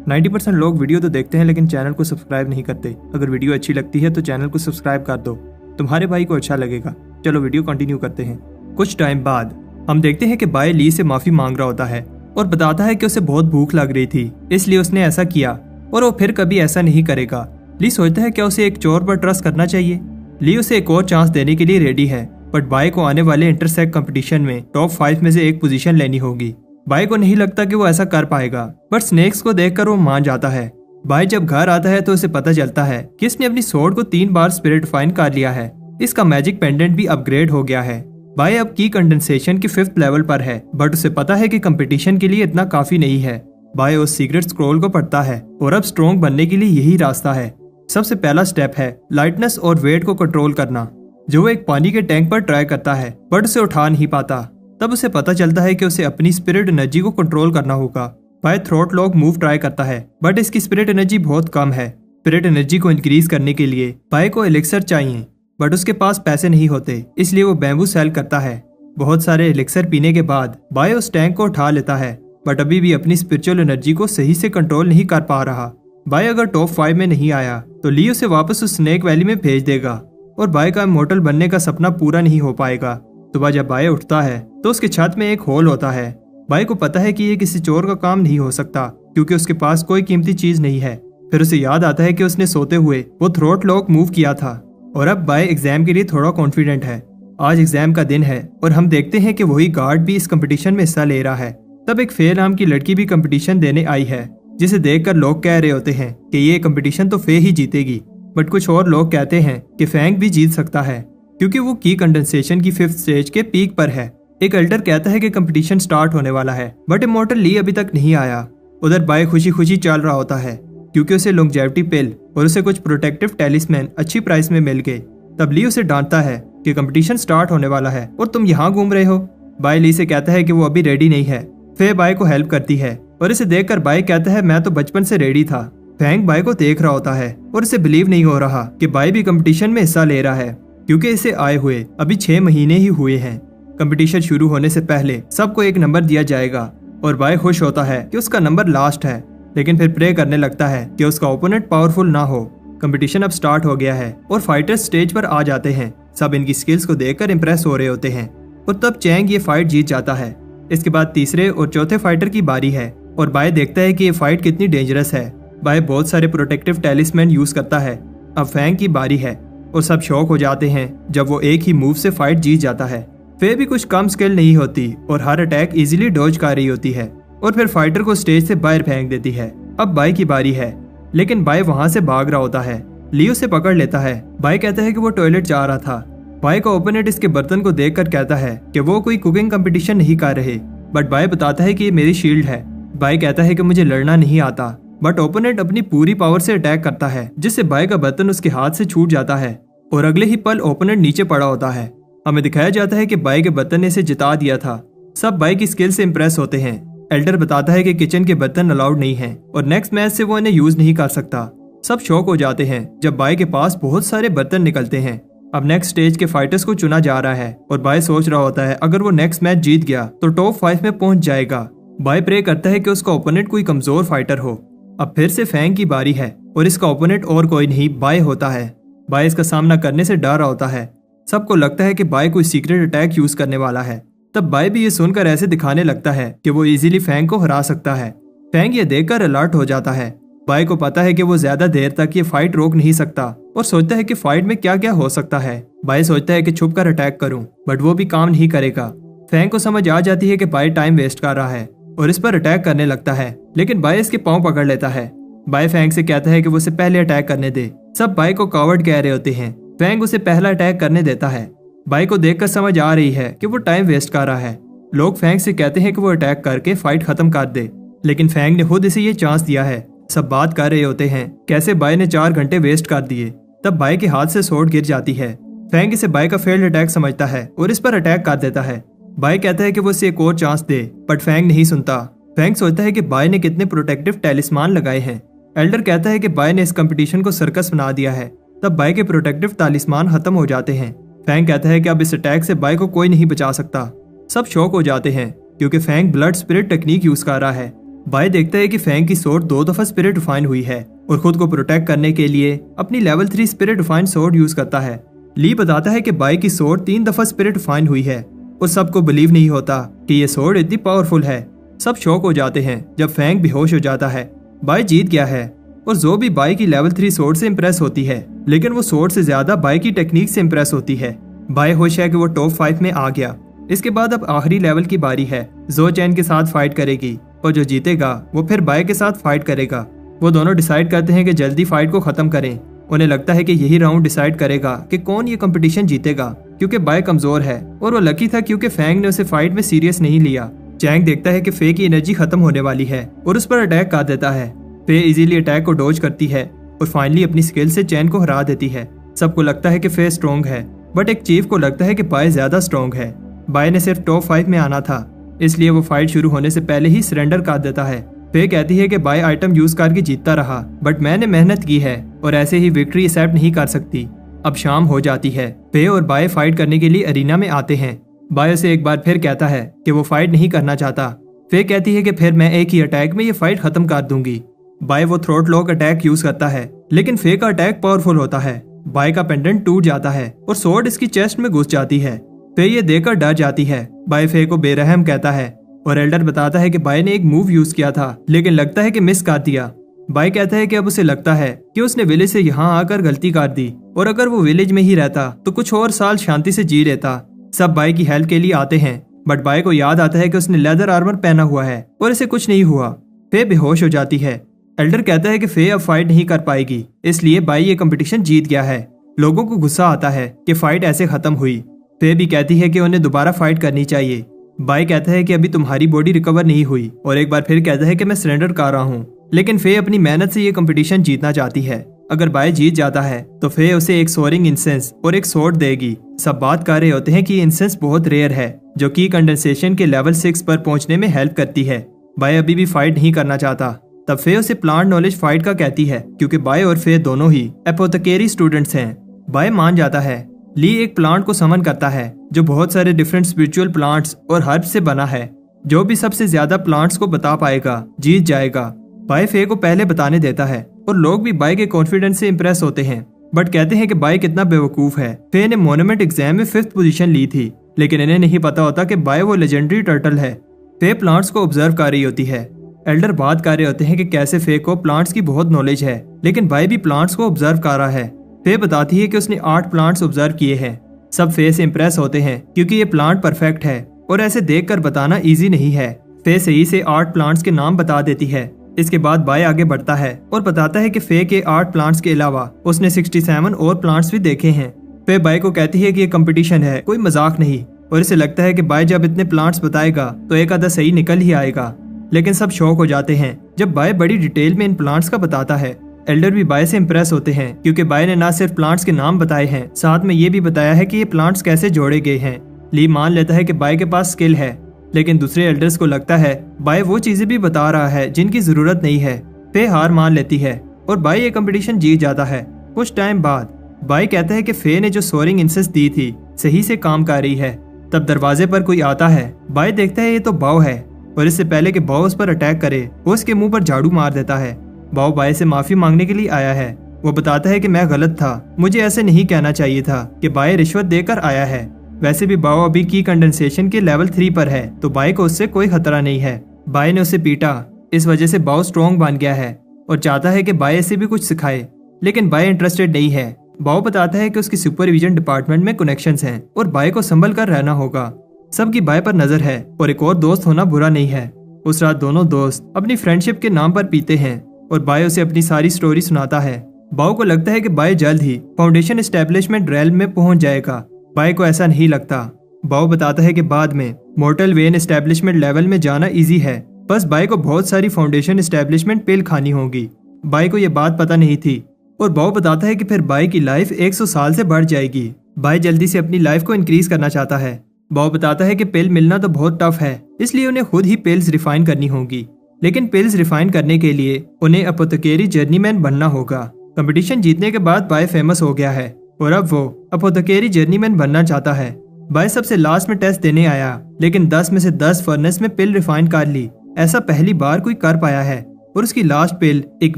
90% लोग वीडियो तो देखते हैं लेकिन चैनल को सब्सक्राइब नहीं करते। अगर वीडियो अच्छी लगती है तो चैनल को सब्सक्राइब कर दो, तुम्हारे भाई को अच्छा लगेगा। चलो वीडियो कंटिन्यू करते हैं। कुछ टाइम बाद हम देखते हैं कि बाय ली से माफी मांग रहा होता है और बताता है कि उसे बहुत भूख लग रही थी, इसलिए उसने ऐसा किया और वो फिर कभी ऐसा नहीं करेगा। ली सोचता है कि उसे एक चोर पर ट्रस्ट करना चाहिए। ली उसे एक और चांस देने के लिए रेडी है, बट बाय को आने वाले इंटरसेक्ट कंपटीशन में टॉप 5 में से एक पोजीशन लेनी होगी। बाय को नहीं लगता कि वो ऐसा कर पाएगा, बट स्नेक्स को देखकर वो मान जाता है। बाय जब घर आता है तो उसे पता चलता है कि इसने अपनी स्वॉर्ड को 3 बार स्पिरिट फाइन कर लिया है। इसका मैजिक पेंडेंट भी अपग्रेड हो गया है। बाय अब की कंडेंसेशन के 5th लेवल पर है, बट उसे पता है कि कंपटीशन के लिए इतना काफी नहीं है। बाय उस सीक्रेट स्क्रॉल को पढ़ता है और अब स्ट्रॉन्ग बनने के लिए यही रास्ता है। सबसे पहला स्टेप है लाइटनेस और वेट को कंट्रोल करना, जो वो एक पानी के टैंक पर ट्राई करता है बट उसे उठा नहीं पाता। तब उसे पता चलता है कि उसे अपनी स्पिरिट एनर्जी को कंट्रोल करना होगा। By throat lock move try करता है, बट इसकी स्पिरिट एनर्जी बहुत कम है। स्पिरिट एनर्जी को इंक्रीज करने के लिए बाय को एलिक्सर चाहिए, बट उसके पास पैसे नहीं होते, इसलिए वो बैम्बू सेल करता है। बहुत सारे एलिक्सर पीने के बाद बाय उस टैंक को उठा लेता है, बट अभी भी अपनी स्पिरिचुअल एनर्जी को सही से कंट्रोल नहीं कर पा रहा। बाय अगर टॉप 5 में नहीं आया तो ली उसे वापस उस स्नेक वैली में भेज देगा और बाय का इमॉर्टल बनने का सपना पूरा नहीं हो पाएगा। सुबह जब बाय उठता है तो उसके छत में एक होल होता है। बाय को पता है कि ये किसी चोर का काम नहीं हो सकता क्योंकि उसके पास कोई कीमती चीज नहीं है। फिर उसे याद आता है कि उसने सोते हुए वो थ्रोट लॉक मूव किया था और अब बाय एग्जाम के लिए थोड़ा कॉन्फिडेंट है। आज एग्जाम का दिन है और हम देखते हैं कि वही गार्ड भी इस कंपटीशन में हिस्सा ले रहा है। तब एक फे नाम की लड़की भी कंपटीशन देने आई है, जिसे देखकर लोग कह रहे होते हैं कि ये कंपटीशन तो फे ही जीतेगी, बट कुछ और लोग कहते हैं कि फैंग भी जीत सकता है क्योंकि वो की कंडेंसेशन की 5th स्टेज के पीक पर है। एक एल्डर कहता है कि कंपटीशन स्टार्ट होने वाला है, बट इमॉर्टल ली अभी तक नहीं आया। उधर बाय खुशी खुशी चल रहा होता है क्योंकि उसे लॉन्जेविटी पिल और उसे कुछ प्रोटेक्टिव टेलिस्मैन अच्छी प्राइस में मिल गए। तब ली उसे डांटता है कि कंपटीशन स्टार्ट होने वाला है और तुम यहाँ घूम रहे हो। बाय ली से कहता है कि वो अभी रेडी नहीं है। फे बाय को हेल्प करती है और इसे देखकर बाय कहता है मैं तो बचपन से रेडी था। फैंग बाय को देख रहा होता है और इसे बिलीव नहीं हो रहा कि बाय भी कंपटीशन में हिस्सा ले रहा है क्योंकि इसे आए हुए अभी 6 महीने ही हुए हैं। कंपटीशन शुरू होने से पहले सबको एक नंबर दिया जाएगा और बाय खुश होता है कि उसका नंबर लास्ट है, लेकिन फिर प्रे करने लगता है कि उसका ओपोनेंट पावरफुल ना हो। कंपटीशन अब स्टार्ट हो गया है और फाइटर्स स्टेज पर आ जाते हैं। सब इनकी स्किल्स को देखकर इंप्रेस हो रहे होते हैं और तब चैंग ये फाइट जीत जाता है। इसके बाद तीसरे और चौथे फाइटर की बारी है और बाय देखता है कि ये फाइट कितनी डेंजरस है। बाय बहुत सारे प्रोटेक्टिव टेलिस्मैन यूज करता है। अब फैंग की बारी है और सब शॉक हो जाते हैं जब वो एक ही मूव से फाइट जीत जाता है। फे भी कुछ कम स्किल नहीं होती और हर अटैक इजीली डॉज कर रही होती है और फिर फाइटर को स्टेज से बाहर फेंक देती है। अब बाय की बारी है, लेकिन बाय वहां से भाग रहा होता है। लियो से पकड़ लेता है। बाय कहता है कि वो टॉयलेट जा रहा था। बाय का ओपोनेंट इसके बर्तन को देखकर कहता है कि वो कोई कुकिंग कंपटीशन नहीं कर रहे, बट बाय बताता है कि ये मेरी शील्ड है बाय कहता है कि मुझे लड़ना नहीं आता, बट ओपोनेंट अपनी पूरी पावर से अटैक करता है जिससे बाय का बर्तन उसके हाथ से छूट जाता है और अगले ही पल ओपोनेंट नीचे पड़ा होता है। हमें दिखाया जाता है कि बाय के बर्तन ने इसे जिता दिया था। सब बाय की स्किल से इम्प्रेस होते हैं। एल्डर बताता है कि किचन के बर्तन अलाउड नहीं है और नेक्स्ट मैच से वो इन्हें यूज नहीं कर सकता। सब शॉक हो जाते हैं जब बाय के पास बहुत सारे बर्तन निकलते हैं। अब नेक्स्ट स्टेज के फाइटर्स को चुना जा रहा है और बाय सोच रहा होता है अगर वो नेक्स्ट मैच जीत गया तो टॉप 5 में पहुंच जाएगा। बाय प्रे करता है कि उसका ओपोनेंट कोई कमजोर फाइटर हो। अब फिर से फैंग की बारी है और इसका ओपोनेंट और कोई नहीं बाय होता है। बाय इसका सामना करने से डर रहा होता है। सबको लगता है कि बाय कोई सीक्रेट अटैक यूज करने वाला है। तब बाय भी ये सुनकर ऐसे दिखाने लगता है कि वो इजीली फैंग को हरा सकता है। फैंग ये देखकर अलर्ट हो जाता है। बाय को पता है कि वो ज्यादा देर तक ये फाइट रोक नहीं सकता और सोचता है कि फाइट में क्या क्या हो सकता है। बाय सोचता है कि छुप कर अटैक करूं, बट वो भी काम नहीं करेगा। फैंग को समझ आ जाती है कि बाय टाइम वेस्ट कर रहा है और इस पर अटैक करने लगता है, लेकिन बाय इसके पांव पकड़ लेता है। बाय फैंग से कहता है कि वो उसे पहले अटैक करने दे। सब बाय को कावर्ड कह रहे होते हैं। फैंग उसे पहला अटैक करने देता है। बाय को देखकर समझ आ रही है कि वो टाइम वेस्ट कर रहा है। लोग फैंग से कहते हैं कि वो अटैक करके फाइट खत्म कर दे, लेकिन फैंग ने खुद इसे ये चांस दिया है। सब बात कर रहे होते हैं कैसे बाय ने 4 घंटे वेस्ट कर दिए। तब बाय के हाथ से स्वॉर्ड गिर जाती है। फैंग इसे बाय का फेल्ड अटैक समझता है और इस पर अटैक कर देता है। बाय कहता है कि वो इसे एक और चांस दे, बट फैंग नहीं सुनता। फैंग सोचता है कि बाय ने कितने प्रोटेक्टिव टैलिस्मान लगाए हैं। एल्डर कहता है कि बाय ने इस कंपटीशन को सर्कस बना दिया है। तब बाय के प्रोटेक्टिव टैलिस्मान खत्म हो जाते हैं। फैंग कहता है कि अब इस अटैक से बाय को कोई नहीं बचा सकता। सब शॉक हो जाते हैं क्योंकि fang blood spirit technique use कर रहा है। बाय देखता है कि फैंग की स्वॉर्ड 2 दफा स्पिरिट रिफाइन हुई है और खुद को प्रोटेक्ट करने के लिए अपनी level 3 spirit refine sword use करता है। ली बताता है कि बाय की स्वॉर्ड 3 दफा स्पिरिट रिफाइन हुई है और सबको बिलीव नहीं होता कि ये स्वॉर्ड इतनी पावरफुल है। सब शॉक हो जाते हैं जब फैंग बेहोश हो जाता है। बाय जीत गया है और जो भी बाय की लेवल 3 स्वॉर्ड से इम्प्रेस होती है, लेकिन वो स्वॉर्ड से ज्यादा बाय की टेक्निक से इम्प्रेस होती है। बाय खुश है कि वो टॉप 5 में आ गया। इसके बाद अब आखिरी लेवल की बारी है। जो चैन के साथ फाइट करेगी और जो जीतेगा वो फिर बाय के साथ फाइट करेगा। वो दोनों डिसाइड करते हैं कि जल्दी फाइट को खत्म करें। उन्हें लगता है कि यही राउंड डिसाइड करेगा कि कौन ये कंपटीशन जीतेगा, क्योंकि बाय कमजोर है और वो लकी था क्योंकि फैंग ने उसे फाइट में सीरियस नहीं लिया। चैंग देखता है कि फे की एनर्जी खत्म होने वाली है और उस पर अटैक कर देता है। फे इजीली अटैक को डॉज करती है और फाइनली अपनी स्किल से चैन को हरा देती है। सबको लगता है कि फे स्ट्रॉन्ग है, बट एक चीफ को लगता है कि बाय ज्यादा स्ट्रॉन्ग है। बाय ने सिर्फ टॉप 5 में आना था, इसलिए वो फाइट शुरू होने से पहले ही सरेंडर कर देता है। फे कहती है कि बाय आइटम यूज करके जीतता रहा, बट मैंने मेहनत की है और ऐसे ही विक्ट्री एक्सेप्ट नहीं कर सकती। अब शाम हो जाती है। फे और बाय फाइट करने के लिए अरीना में आते हैं। बाय से एक बार फिर कहता है कि वो फाइट नहीं करना चाहता। फे कहती है कि फिर मैं एक ही अटैक में ये फाइट खत्म कर दूंगी। बाय वो थ्रोट लॉक अटैक यूज करता है, लेकिन फे का अटैक पावरफुल होता है। बाय का पेंडेंट टूट जाता है और स्वॉर्ड इसकी चेस्ट में घुस जाती है। फे ये देखकर डर जाती है। बाय फे को बेरहम कहता है और एल्डर बताता है कि बाय ने एक मूव यूज किया था, लेकिन लगता है कि मिस कर दिया। बाय कहता है कि अब उसे लगता है कि उसने विलेज से यहाँ आकर गलती कर दी और अगर वो विलेज में ही रहता तो कुछ और साल शांति से जी लेता। सब बाय की हेल्प के लिए आते हैं, बट बाय को याद आता है कि उसने लेदर आर्मर पहना हुआ है और इसे कुछ नहीं हुआ। फे बेहोश हो जाती है। एल्डर कहता है कि फे अब फाइट नहीं कर पाएगी, इसलिए बाय ये कंपटीशन जीत गया है। लोगों को गुस्सा आता है कि फाइट ऐसे खत्म हुई। फे भी कहती है कि उन्हें दोबारा फाइट करनी चाहिए। बाय कहता है कि अभी तुम्हारी बॉडी रिकवर नहीं हुई और एक बार फिर कहता है कि मैं सरेंडर कर रहा हूँ, लेकिन फे अपनी मेहनत से ये कंपटीशन जीतना चाहती है। अगर बाय जीत जाता है तो फे उसे एक सोरिंग इंसेंस और एक स्वॉर्ड देगी। सब बात कर रहे होते हैं कि इंसेंस बहुत रेयर है, जो कि कंडेंसेशन के लेवल 6 पर पहुंचने में हेल्प करती है। बाय अभी भी फाइट नहीं करना चाहता। तब फे उसे प्लांट नॉलेज फाइट का कहती है, क्योंकि बाय और फे दोनों ही एपोथेकेरी स्टूडेंट्स हैं। बाय मान जाता है। ली एक प्लांट को समन करता है जो बहुत सारे डिफरेंट स्पिरिचुअल प्लांट्स और हर्ब्स से बना है। जो भी सबसे ज्यादा प्लांट्स को बता पाएगा जीत जाएगा। बाय फे को पहले बताने देता है और लोग भी बाय के कॉन्फिडेंस से इंप्रेस होते हैं, बट कहते हैं कि बाय कितना बेवकूफ है। फे ने मोनूमेंट एग्जाम में 5th पोजीशन ली थी, लेकिन इन्हें नहीं पता होता कि बाय वो लेजेंडरी टर्टल है। फे प्लांट्स को ऑब्जर्व कर रही होती है। एल्डर बात कर रहे होते हैं कि कैसे फे को प्लांट्स की बहुत नॉलेज है, लेकिन बाय भी प्लांट्स को ऑब्जर्व कर रहा है। फे बताती है कि उसने 8 प्लांट्स ऑब्जर्व किए हैं। सब फे से इंप्रेस होते हैं क्योंकि ये प्लांट परफेक्ट है और ऐसे देखकर बताना इजी नहीं है। फे सही से 8 प्लांट्स के नाम बता देती है। इसके बाद बाय आगे बढ़ता है और बताता है कि फे के 8 प्लांट्स के अलावा उसने 67 और प्लांट्स भी देखे हैं। फे बाय को कहती है कि ये कंपटीशन है, कोई मजाक नहीं, और इसे लगता है कि बाय जब इतने प्लांट्स बताएगा तो एक आधा सही निकल ही आएगा। लेकिन सब शॉक हो जाते हैं जब बाय बड़ी डिटेल में इन प्लांट्स का बताता है। एल्डर भी बाय से इम्प्रेस होते हैं क्योंकि बाय ने ना सिर्फ प्लांट्स के नाम बताए हैं, साथ में ये भी बताया है कि ये प्लांट्स कैसे जोड़े गए हैं। ली मान लेता है कि बाय के पास स्किल है, लेकिन दूसरे एल्डर्स को लगता है बाय वो चीजें भी बता रहा है जिनकी जरूरत नहीं है। फे हार मान लेती है और बाय ये कंपटीशन जीत जाता है। कुछ टाइम बाद बाय कहता है कि फे ने जो सोरिंग इंसेस दी थी सही से काम कर रही है। तब दरवाजे पर कोई आता है। बाय देखता है ये तो बाव है और इससे पहले कि बाव उस पर अटैक करे वो उसके मुंह पर झाड़ू मार देता है। बाव बाय से माफी मांगने के लिए आया है। वो बताता है कि मैं गलत था, मुझे ऐसे नहीं कहना चाहिए था कि बाय रिश्वत देकर आया है। वैसे भी बाव अभी की कंडेंसेशन के लेवल 3 पर है तो बाय को उससे कोई खतरा नहीं है। बाय ने उसे पीटा, इस वजह से बाव स्ट्रॉन्ग बन गया है और चाहता है कि बाय इसे भी कुछ सिखाए, लेकिन बाय इंटरेस्टेड नहीं है। बाव बताता है कि उसकी सुपरविजन डिपार्टमेंट में कनेक्शंस हैं और बाय को संभल कर रहना होगा। सबकी बाय पर नजर है और एक और दोस्त होना बुरा नहीं है। उस रात दोनों दोस्त अपनी फ्रेंडशिप के नाम पर पीते हैं और बाय उसे अपनी सारी स्टोरी सुनाता है। बाव को लगता है कि बाय जल्द ही फाउंडेशन एस्टेब्लिशमेंट रेल में पहुंच जाएगा। बाय को ऐसा नहीं लगता। बाव बताता है कि बाद में मॉर्टल वेन एस्टेब्लिशमेंट लेवल में जाना इजी है, बस बाय को बहुत सारी फाउंडेशन एस्टेब्लिशमेंट पिल खानी होगी। बाय को यह बात पता नहीं थी और बाव बताता है कि फिर बाय की लाइफ 100 साल से बढ़ जाएगी। बाय जल्दी से अपनी लाइफ को इंक्रीज करना चाहता है। बाव बताता है कि पिल मिलना तो बहुत टफ है, इसलिए उन्हें खुद ही पिल्स रिफाइन करनी होगी, लेकिन पिल्स रिफाइन करने के लिए उन्हें अपोथेकेरी जर्नीमैन बनना होगा। कंपटीशन जीतने के बाद बाय फेमस हो गया है और अब वो अपोथेकेरी जर्नीमैन बनना चाहता है। बाय सबसे लास्ट में टेस्ट देने आया, लेकिन 10 में से 10 फर्नेस में पिल रिफाइन कर ली। ऐसा पहली बार कोई कर पाया है और उसकी लास्ट पिल एक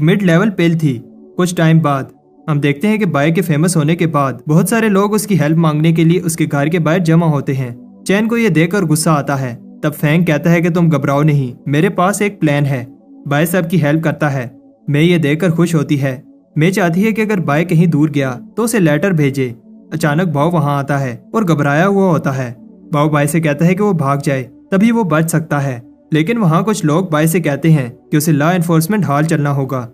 मिड लेवल पिल थी। कुछ टाइम बाद हम देखते हैं कि बाय के फेमस होने के बाद बहुत सारे लोग उसकी हेल्प मांगने के लिए उसके घर के बाहर जमा होते हैं। चैन को यह देखकर गुस्सा आता है। तब फैंग कहता है कि तुम घबराओ नहीं, मेरे पास एक प्लान है। बाय सबकी हेल्प करता है। मैं ये देखकर खुश होती है। मैं चाहती है कि अगर बाय कहीं दूर गया तो उसे लेटर भेजे। अचानक बाव वहां आता है और घबराया हुआ होता है। बाव बाय से कहता है कि वो भाग जाए, तभी वो बच सकता है, लेकिन वहां कुछ लोग बाय से कहते हैं कि उसे लॉ एनफोर्समेंट हॉल चलना होगा।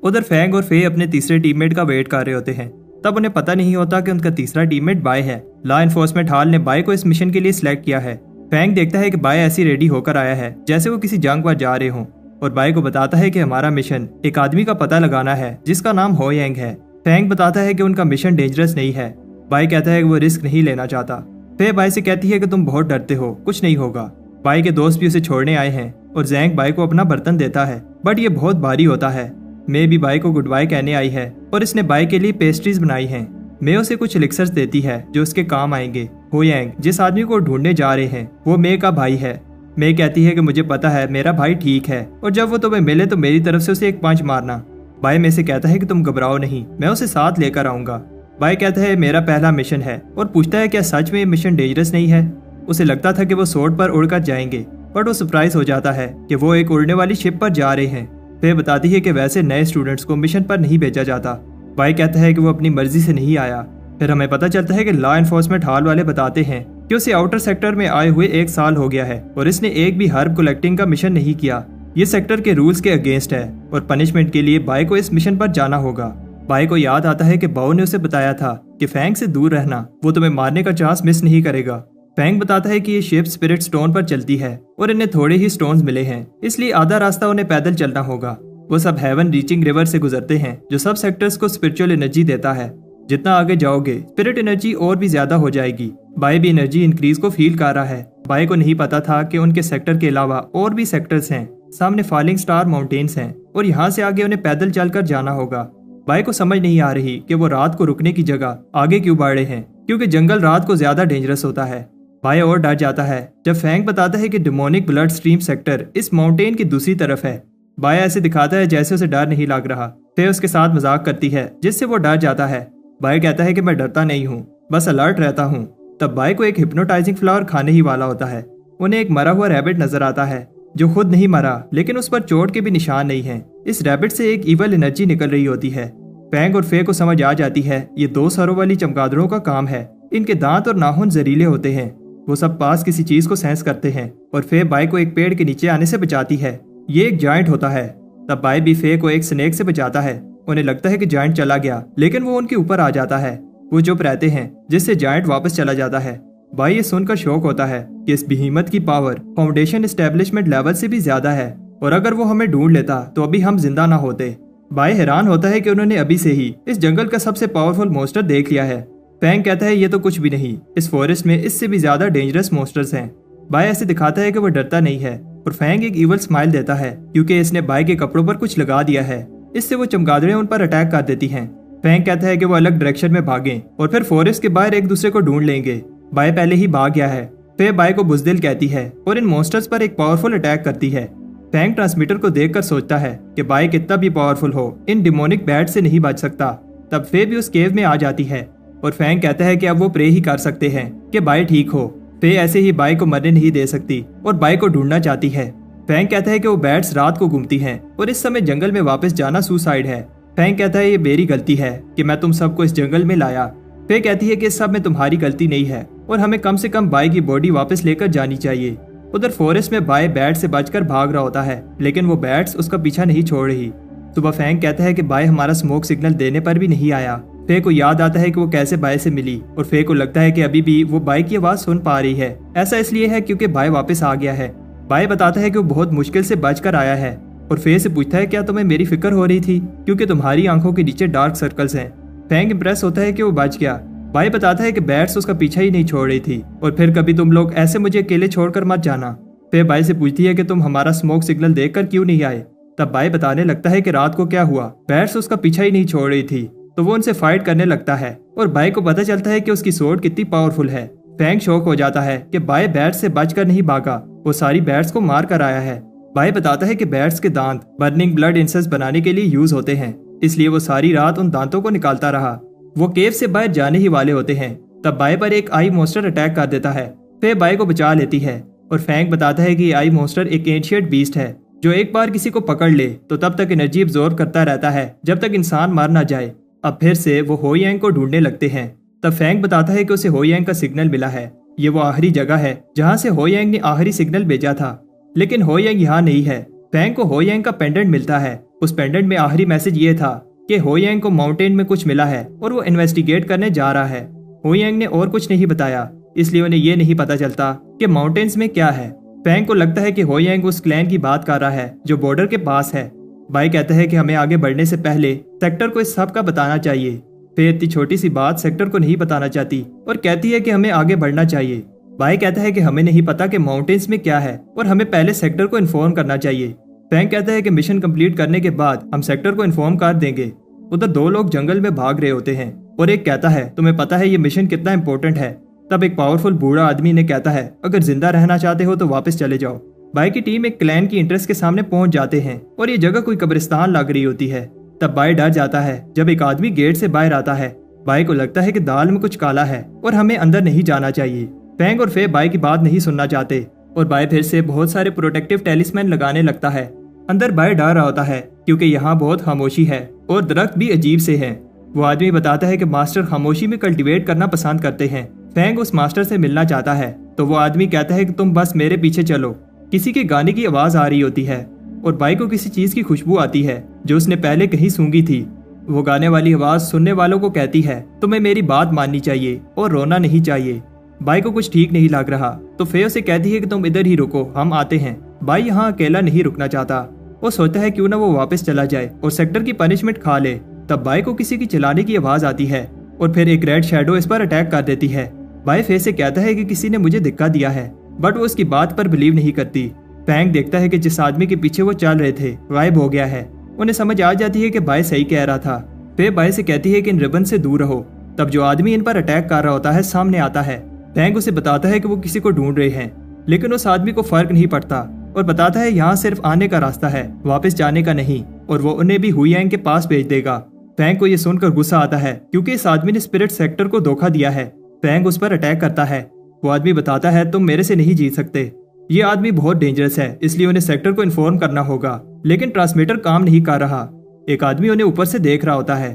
उधर फैंग और फे अपने तीसरे टीममेट का वेट कर रहे होते हैं। तब उन्हें पता नहीं होता कि उनका तीसरा टीममेट बाय है। लॉ एनफोर्समेंट हॉल ने बाय को इस मिशन के लिए सिलेक्ट किया है। फैंग देखता है कि बाय ऐसी रेडी होकर आया है जैसे वो किसी जंग पर जा रहे हों और बाय को बताता है कि हमारा मिशन एक आदमी का पता लगाना है जिसका नाम हो यांग है। फैंग बताता है कि उनका मिशन डेंजरस नहीं है। बाय कहता है कि वो रिस्क नहीं लेना चाहता। फे बाय से कहती है कि तुम बहुत डरते हो, कुछ नहीं होगा। बाय के दोस्त भी उसे छोड़ने आए हैं और जैंग बाय को अपना बर्तन देता है, बट ये बहुत भारी होता है। मे भी बाय को गुड बाय कहने आई है और इसने बाय के लिए पेस्ट्रीज बनाई हैं। मे उसे कुछ एलिक्सर्स देती है जो उसके काम आएंगे। हो यांग जिस आदमी को ढूंढने जा रहे हैं वो मे का भाई है। मे कहती है कि मुझे पता है मेरा भाई ठीक है और जब वो तुम्हें मिले तो मेरी तरफ से उसे एक पंच मारना। बाय मे से कहता है कि तुम घबराओ नहीं, मैं उसे साथ लेकर आऊंगा। बाय कहता है मेरा पहला मिशन है और पूछता है क्या सच में ये मिशन डेंजरस नहीं है। उसे लगता था कि वो सोर्ड पर उड़कर जाएंगे, बट वो सरप्राइज हो जाता है कि वो एक उड़ने वाली शिप पर जा रहे हैं। फे बताती है कि वैसे नए स्टूडेंट्स को मिशन पर नहीं भेजा जाता। बाय कहता है कि वो अपनी मर्जी से नहीं आया। फिर हमें पता चलता है कि लॉ एनफोर्समेंट हॉल वाले बताते हैं कि उसे आउटर सेक्टर में आए हुए 1 साल हो गया है और इसने एक भी हर्ब कलेक्टिंग का मिशन नहीं किया। ये सेक्टर के रूल्स के अगेंस्ट है और पनिशमेंट के लिए बाय को इस मिशन पर जाना होगा। बाय को याद आता है कि बाव ने उसे बताया था कि फैंग से दूर रहना, वो तुम्हें मारने का चांस मिस नहीं करेगा। फैंग बताता है कि ये शिप स्पिरिट स्टोन पर चलती है और इन्हें थोड़े ही स्टोन्स मिले हैं, इसलिए आधा रास्ता उन्हें पैदल चलना होगा। वो सब हेवन रीचिंग रिवर से गुजरते हैं जो सब सेक्टर्स को स्पिरिचुअल एनर्जी देता है। जितना आगे जाओगे स्पिरिट एनर्जी और भी ज्यादा हो जाएगी। बाय भी एनर्जी इंक्रीज को फील कर रहा है। बाय को नहीं पता था कि उनके सेक्टर के अलावा और भी सेक्टर्स हैं। सामने फॉलिंग स्टार माउंटेन्स हैं और यहाँ से आगे उन्हें पैदल चलकर जाना होगा। बाय को समझ नहीं आ रही कि वो रात को रुकने की जगह आगे क्यों बढ़े हैं, क्योंकि जंगल रात को ज्यादा डेंजरस होता है। बाय और डर जाता है जब फैंग बताता है कि डिमोनिक ब्लड स्ट्रीम सेक्टर इस माउंटेन की दूसरी तरफ है। बाय ऐसे दिखाता है जैसे उसे डर नहीं लग रहा। फे उसके साथ मजाक करती है जिससे वो डर जाता है। बाय कहता है कि मैं डरता नहीं हूँ, बस अलर्ट रहता हूँ। तब बाय को एक हिप्नोटाइजिंग फ्लावर खाने ही वाला होता है। उन्हें एक मरा हुआ रैबिट नजर आता है जो खुद नहीं मरा, लेकिन उस पर चोट के भी निशान नहीं है। इस रैबिट से एक इवल एनर्जी निकल रही होती है। फैंग और फे को समझ आ जाती है ये 2 सरों वाली चमगादड़ों का काम है। इनके दांत और नाखून जहरीले होते हैं। वो सब पास किसी चीज को सेंस करते हैं और फे बाय को एक पेड़ के नीचे आने से बचाती है। ये एक जायंट होता है। तब बाय भी फे को एक स्नेक से बचाता है। उन्हें लगता है कि जायंट चला गया, लेकिन वो उनके ऊपर आ जाता है। वो चुप रहते हैं जिससे जायंट वापस चला जाता है। बाय ये सुनकर शौक होता है कि इस बिहीमत की पावर फाउंडेशन एस्टेब्लिशमेंट लेवल से भी ज्यादा है। और अगर वो हमें ढूंढ लेता तो अभी हम जिंदा ना होते। बाय हैरान होता है कि उन्होंने अभी से ही इस जंगल का सबसे पावरफुल मॉन्स्टर देख लिया है। फैंग कहता है ये तो कुछ भी नहीं, इस फॉरेस्ट में इससे भी ज्यादा डेंजरस मॉन्स्टर्स हैं। बाय ऐसे दिखाता है कि वो डरता नहीं है और फैंग एक इवल स्माइल देता है क्योंकि इसने बाय के कपड़ों पर कुछ लगा दिया है। इससे वो चमगादड़ें उन पर अटैक कर देती हैं। फैंग कहता है कि वो अलग डायरेक्शन में भागें और फिर फॉरेस्ट के बाहर एक दूसरे को ढूंढ लेंगे। बाय पहले ही भाग गया है। फिर बाय को बुज़दिल कहती है और इन मॉन्स्टर्स पर एक पावरफुल अटैक करती है। फैंग ट्रांसमीटर को देखकर सोचता है कि बाय कितना भी पावरफुल हो, इन डिमोनिक बैट से नहीं बच सकता। तब फे भी उस केव में आ जाती है और फैंग कहता है कि अब वो प्रे ही कर सकते हैं कि बाय ठीक हो। फे ऐसे ही बाय को मरने नहीं दे सकती और बाय को ढूंढना चाहती है। फैंग कहता है कि वो बैट्स रात को घूमती हैं और इस समय जंगल में वापस जाना सुसाइड है। फैंग कहता है ये मेरी गलती है कि मैं तुम सबको इस जंगल में लाया। फे कहती है कि इस सब में तुम्हारी गलती नहीं है और हमें कम से कम बाय की बॉडी वापस लेकर जानी चाहिए। उधर फॉरेस्ट में बाय बैट से बचकर भाग रहा होता है, लेकिन वो बैट्स उसका पीछा नहीं छोड़ रही। सुबह फैंग कहता है कि बाय हमारा स्मोक सिग्नल देने पर भी नहीं आया। फे को याद आता है कि वो कैसे बाय से मिली और फे को लगता है कि अभी भी वो बाय की आवाज सुन पा रही है। ऐसा इसलिए है क्योंकि बाय वापस आ गया है। बाय बताता है कि वो बहुत मुश्किल से बचकर आया है और फे से पूछता है क्या तुम्हें मेरी फिक्र हो रही थी क्योंकि तुम्हारी आंखों के नीचे डार्क सर्कल्स हैं। फैंग इंप्रेस होता है कि वो बच गया। बाय बताता है कि बैट्स उसका पीछा ही नहीं छोड़ रही थी और फिर कभी तुम लोग ऐसे मुझे अकेले छोड़कर मत जाना। फिर बाय से पूछती है कि तुम हमारा स्मोक सिग्नल देखकर क्यों नहीं आए। तब बाय बताने लगता है कि रात को क्या हुआ, बैट्स उसका पीछा ही नहीं छोड़ रही थी तो वो उनसे फाइट करने लगता है और बाय को पता चलता है कि उसकी सोर्ड कितनी पावरफुल है। फैंग शॉक हो जाता है कि बाय बैट्स से बचकर नहीं भागा, वो सारी बैट्स को मार कर आया है। बाय बताता है कि बैट्स के दांत बर्निंग ब्लड इंसेंस बनाने के लिए यूज होते हैं, इसलिए वो सारी रात उन दांतों को निकालता रहा। वो केव से बाहर जाने ही वाले होते हैं तब बाय पर एक आई मॉन्स्टर अटैक कर देता है। फिर बाय को बचा लेती है और फैंग बताता है कि आई मॉन्स्टर एक एंशिएंट बीस्ट है जो एक बार किसी को पकड़ ले तो तब तक एनर्जी एब्जॉर्ब करता रहता है जब तक इंसान मार ना जाए। अब फिर से वो हो यांग को ढूंढने लगते हैं। तब फैंग बताता है कि उसे हो यांग का सिग्नल मिला है। ये वो आखिरी जगह है जहाँ से हो यांग ने आखिरी सिग्नल भेजा था, लेकिन हो यांग यहाँ नहीं है। फैंग को हो यांग का पेंडेंट मिलता है। उस पेंडेंट में आखिरी मैसेज ये था कि हो यांग को माउंटेन में कुछ मिला है और वो इन्वेस्टिगेट करने जा रहा है। हो यांग ने और कुछ नहीं बताया, इसलिए उन्हें ये नहीं पता चलता कि माउंटेन्स में क्या है। फैंग को लगता है कि हो यांग उस क्लैन की बात कर रहा है जो बॉर्डर के पास है। बाय कहता है कि हमें आगे बढ़ने से पहले सेक्टर को इस सब का बताना चाहिए। फिर इतनी छोटी सी बात सेक्टर को नहीं बताना चाहती और कहती है कि हमें आगे बढ़ना चाहिए। बाय कहता है कि हमें नहीं पता कि माउंटेन्स में क्या है और हमें पहले सेक्टर को इन्फॉर्म करना चाहिए। फैंग कहता है कि मिशन कंप्लीट करने के बाद हम सेक्टर को इन्फॉर्म कर देंगे। उधर दो लोग जंगल में भाग रहे होते हैं और एक कहता है तुम्हें पता है ये मिशन कितना इंपॉर्टेंट है। तब एक पावरफुल बूढ़ा आदमी ने कहता है अगर जिंदा रहना चाहते हो तो वापस चले जाओ। बाय की टीम एक क्लैन की इंटरेस्ट के सामने पहुंच जाते हैं और ये जगह कोई कब्रिस्तान लग रही होती है। तब बाय डर जाता है जब एक आदमी गेट से बाहर आता है। बाय को लगता है कि दाल में कुछ काला है और हमें अंदर नहीं जाना चाहिए। फैंग और फे बाय की बात नहीं सुनना चाहते और बाय फिर से बहुत सारे प्रोटेक्टिव टेलिस्मैन लगाने लगता है। अंदर बाय डर रहा होता है क्योंकि यहाँ बहुत खामोशी है और दरख्त भी अजीब से हैं। वो आदमी बताता है कि मास्टर खामोशी में कल्टीवेट करना पसंद करते हैं। फैंग उस मास्टर से मिलना चाहता है तो वो आदमी कहता है कि तुम बस मेरे पीछे चलो। किसी के गाने की आवाज आ रही होती है और बाय को किसी चीज की खुशबू आती है जो उसने पहले कहीं सूंघी थी। वो गाने वाली आवाज सुनने वालों को कहती है तुम्हें मेरी बात माननी चाहिए और रोना नहीं चाहिए। बाय को कुछ ठीक नहीं लग रहा तो फे उसे कहती है कि तुम इधर ही रुको, हम आते हैं। बाय यहाँ अकेला नहीं रुकना चाहता। वो सोचता है क्यों ना वो वापस चला जाए और सेक्टर की पनिशमेंट खा ले। तब बाय को किसी की चिल्लाने की आवाज आती है और फिर एक रेड शैडो इस पर अटैक कर देती है। बाय फे से कहता है कि किसी ने मुझे धक्का दिया है, बट वो उसकी बात पर बिलीव नहीं करती। फैंग देखता है कि जिस आदमी के पीछे वो चल रहे थे गायब हो गया है। उन्हें समझ आ जाती है कि बाय सही कह रहा था। फे बाय से कहती है कि इन रिबन से दूर रहो। तब जो आदमी इन पर अटैक कर रहा होता है सामने आता है। फैंग उसे बताता है कि वो किसी को ढूंढ रहे हैं, लेकिन उस आदमी को फर्क नहीं पड़ता और बताता है यहाँ सिर्फ आने का रास्ता है, वापस जाने का नहीं, और वो उन्हें भी हुयांग के पास भेज देगा। फैंग को ये सुनकर गुस्सा आता है क्योंकि इस आदमी ने स्पिरिट सेक्टर को धोखा दिया है। फैंग उस पर अटैक करता है। वो आदमी बताता है तुम मेरे से नहीं जीत सकते, ये आदमी बहुत डेंजरस है, इसलिए उन्हें सेक्टर को इन्फॉर्म करना होगा। लेकिन ट्रांसमीटर काम नहीं कर रहा। एक आदमी उन्हें ऊपर से देख रहा होता है।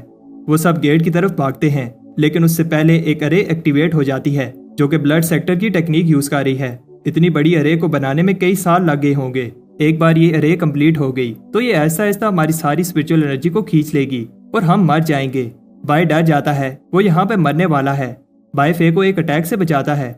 वो सब गेट की तरफ भागते हैं, लेकिन उससे पहले एक अरे एक्टिवेट हो जाती है जो कि ब्लड सेक्टर की टेक्निक यूज कर रही है। इतनी बड़ी अरे को बनाने में कई साल लग गए होंगे। एक बार ये अरे कंप्लीट हो गई तो ये ऐसा ऐसा हमारी सारी स्पिरिचुअल एनर्जी को खींच लेगी और हम मर जाएंगे। बाय डर जाता है, वो यहाँ पे मरने वाला है। बाय फे को एक अटैक से बचाता है।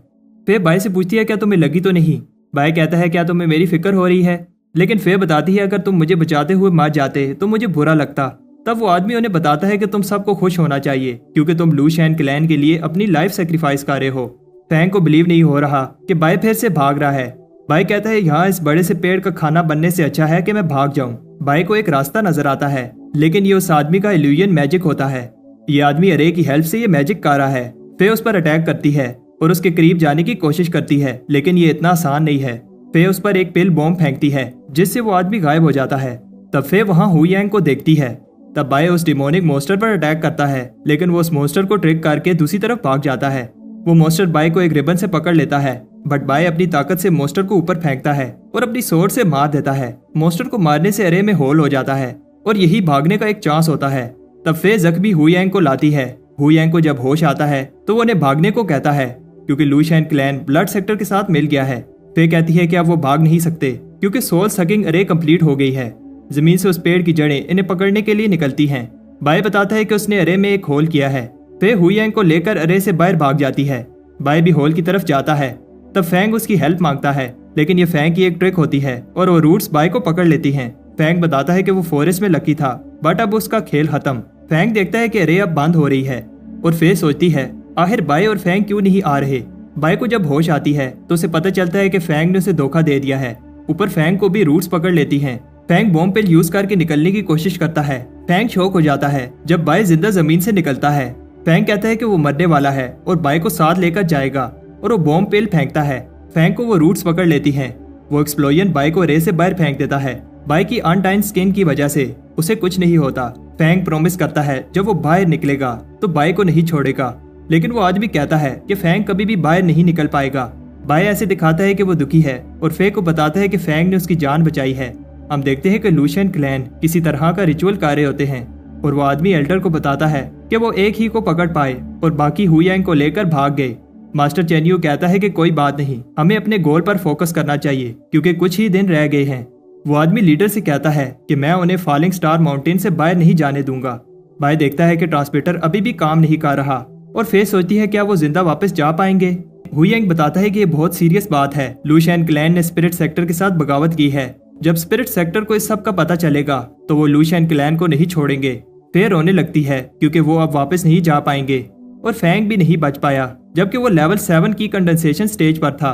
फे बाय से पूछती है क्या तुम्हें लगी तो नहीं। बाय कहता है क्या तुम्हें मेरी फिक्र हो रही है। लेकिन फे बताती है अगर तुम मुझे बचाते हुए मर जाते तो मुझे बुरा लगता। तब वो आदमी उन्हें बताता है कि तुम सबको खुश होना चाहिए क्योंकि तुम लू शैन क्लैन के लिए अपनी लाइफ सेक्रीफाइस कर रहे हो। फैंग को बिलीव नहीं हो रहा कि बाय फिर से भाग रहा है। बाय कहता है यहाँ इस बड़े से पेड़ का खाना बनने से अच्छा है कि मैं भाग जाऊं। बाय को एक रास्ता नजर आता है, लेकिन ये उस आदमी का इल्यूजन मैजिक होता है। ये आदमी अरे की हेल्प से ये मैजिक कर रहा है। फे उस पर अटैक करती है और उसके करीब जाने की कोशिश करती है, लेकिन ये इतना आसान नहीं है। फे उस पर एक पिल बॉम्ब फेंकती है जिससे वो आदमी गायब हो जाता है। तब फे वहाँ हुयांग को देखती है। तब बाय उस डिमोनिक मोस्टर पर अटैक करता है, लेकिन वो उस मोस्टर को ट्रिक करके दूसरी तरफ भाग जाता है। वो मोस्टर बाय को एक रिबन से पकड़ लेता है, बट बाय अपनी ताकत से मोस्टर को ऊपर फेंकता है और अपनी सोर्ड से मार देता है। मोस्टर को मारने से अरे में होल हो जाता है और यही भागने का एक चांस होता है। तब फे जख्मी हुयांग को लाती है। हुयांग को जब होश आता है तो वो उन्हें भागने को कहता है क्योंकि लू शैन क्लैन ब्लड सेक्टर के साथ मिल गया है। फे कहती है कि अब वो भाग नहीं सकते क्योंकि सोल सकिंग अरे कंप्लीट हो गई है। जमीन से उस पेड़ की जड़ें इन्हें पकड़ने के लिए निकलती हैं। बाय बताता है कि उसने अरे में एक होल किया है। फे हुयांग को लेकर अरे से बाहर भाग जाती है। बाय भी होल की तरफ जाता है। तब फैंग उसकी हेल्प मांगता है, लेकिन ये फैंग की एक ट्रिक होती है और वो रूट्स बाय को पकड़ लेती हैं। फैंग बताता है कि वो फॉरेस्ट में लकी था, बट अब उसका खेल खत्म। फैंग देखता है कि अरे अब बंद हो रही है और फे सोचती है आखिर बाय और फैंग क्यों नहीं आ रहे। बाय को जब होश आती है तो उसे पता चलता है कि फैंग ने उसे धोखा दे दिया है। ऊपर फैंग को भी रूट्स पकड़ लेती हैं। फैंग बॉम्ब पिल यूज करके निकलने की कोशिश करता है। फैंग शॉक हो जाता है जब बाय जिंदा जमीन से निकलता है। फैंग कहता है कि वो मरने वाला है और बाय को साथ लेकर जाएगा और वो बॉम्ब पिल फेंकता है। फैंग को वो रूट्स पकड़ लेती हैं। वो एक्सप्लोजन बाय को रे से बाहर फेंक देता है। बाय की अनटाइन स्किन की वजह से उसे कुछ नहीं होता। फैंग प्रॉमिस करता है जब वो बाहर निकलेगा तो बाय को नहीं छोड़ेगा, लेकिन वो आदमी कहता है कि फैंग कभी भी बाहर नहीं निकल पाएगा। बाय ऐसे दिखाता है कि वो दुखी है और फे को बताता है कि फैंग ने उसकी जान बचाई है। हम देखते हैं कि लू शैन क्लैन किसी तरह का रिचुअल कर रहे होते हैं और वो आदमी एल्डर को बताता है कि वो एक ही को पकड़ पाए और बाकी हुयांग को लेकर भाग गए। मास्टर चेन्यू कहता है कि कोई बात नहीं, हमें अपने गोल पर फोकस करना चाहिए क्योंकि कुछ ही दिन रह गए हैं। वो आदमी लीडर से कहता है कि मैं उन्हें फॉलिंग स्टार माउंटेन से बाहर नहीं जाने दूंगा। बाय देखता है कि ट्रांसमीटर अभी भी काम नहीं कर रहा और फे सोचती है क्या वो जिंदा वापस जा पाएंगे। हुयांग बताता है कि ये बहुत सीरियस बात है। लू शैन क्लैन ने स्पिरिट सेक्टर के साथ बगावत की है। जब स्पिरिट सेक्टर को इस सब का पता चलेगा तो वो लू शैन क्लैन को नहीं छोड़ेंगे। फे रोने लगती है क्योंकि वो अब वापस नहीं जा पाएंगे और फैंग भी नहीं बच पाया जबकि वो लेवल 7 की कंडेंसेशन स्टेज पर था।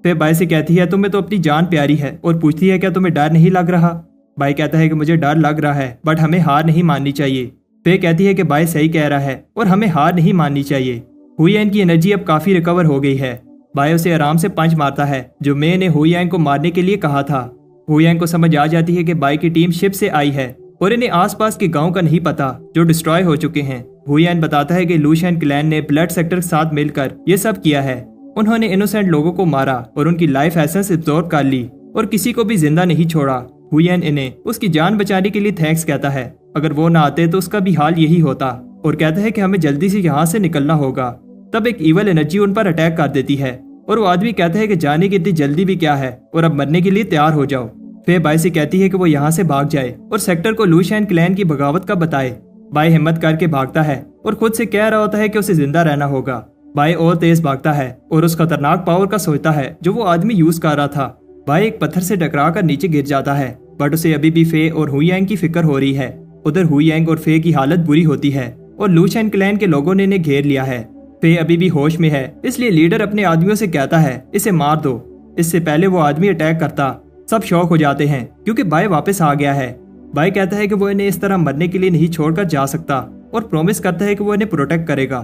फे बाय से कहती है तुम्हें तो अपनी जान प्यारी है और पूछती है क्या तुम्हें डर नहीं लग रहा। बाय कहता है कि मुझे डर लग रहा है बट हमें हार नहीं माननी चाहिए। फे कहती है कि बाय सही कह रहा है और हमें हार नहीं माननी चाहिए। हुयांग की एनर्जी अब काफी रिकवर हो गई है। बाय उसे आराम से पंच मारता है जो मे ने हुयांग को मारने के लिए कहा था। हुयांग को समझ आ जाती है कि बाय की टीम शिप से आई है और इन्हें आसपास के गांव का नहीं पता जो डिस्ट्रॉय हो चुके हैं। हुयांग बताता है कि लू शैन क्लैन ने ब्लड सेक्टर के साथ मिलकर ये सब किया है। उन्होंने इनोसेंट लोगों को मारा और उनकी लाइफ एसेंस एब्जॉर्ब कर ली और किसी को भी जिंदा नहीं छोड़ा। हुयांग इन्हें उसकी जान बचाने के लिए थैंक्स कहता है। अगर वो ना आते तो उसका भी हाल यही होता और कहता है कि हमें जल्दी से यहाँ से निकलना होगा। तब एक इवल एनर्जी उन पर अटैक कर देती है और वो आदमी कहता है कि जाने की इतनी जल्दी भी क्या है और अब मरने के लिए तैयार हो जाओ। फे बाय से कहती है कि वो यहाँ से भाग जाए और सेक्टर को लू शैन क्लैन की बगावत का बताए। बाय हिम्मत करके भागता है और खुद से कह रहा होता है कि उसे जिंदा रहना होगा। बाय और तेज भागता है और उस खतरनाक पावर का सोचता है जो वो आदमी यूज कर रहा था। बाय एक पत्थर से टकरा कर नीचे गिर जाता है बट उसे अभी भी फे और हुयांग की फिक्र हो रही है। उधर हुयांग और फे की हालत बुरी होती है और लू शैन क्लैन के लोगों ने इन्हें घेर लिया है। फे अभी भी होश में है, इसलिए लीडर अपने आदमियों से कहता है इसे मार दो। इससे पहले वो आदमी अटैक करता। सब शौक हो जाते हैं क्योंकि बाय वापस आ गया है। बाय कहता है कि वो इन्हें इस तरह मरने के लिए नहीं छोड़कर जा सकता और प्रॉमिस करता है कि वो इन्हें प्रोटेक्ट करेगा।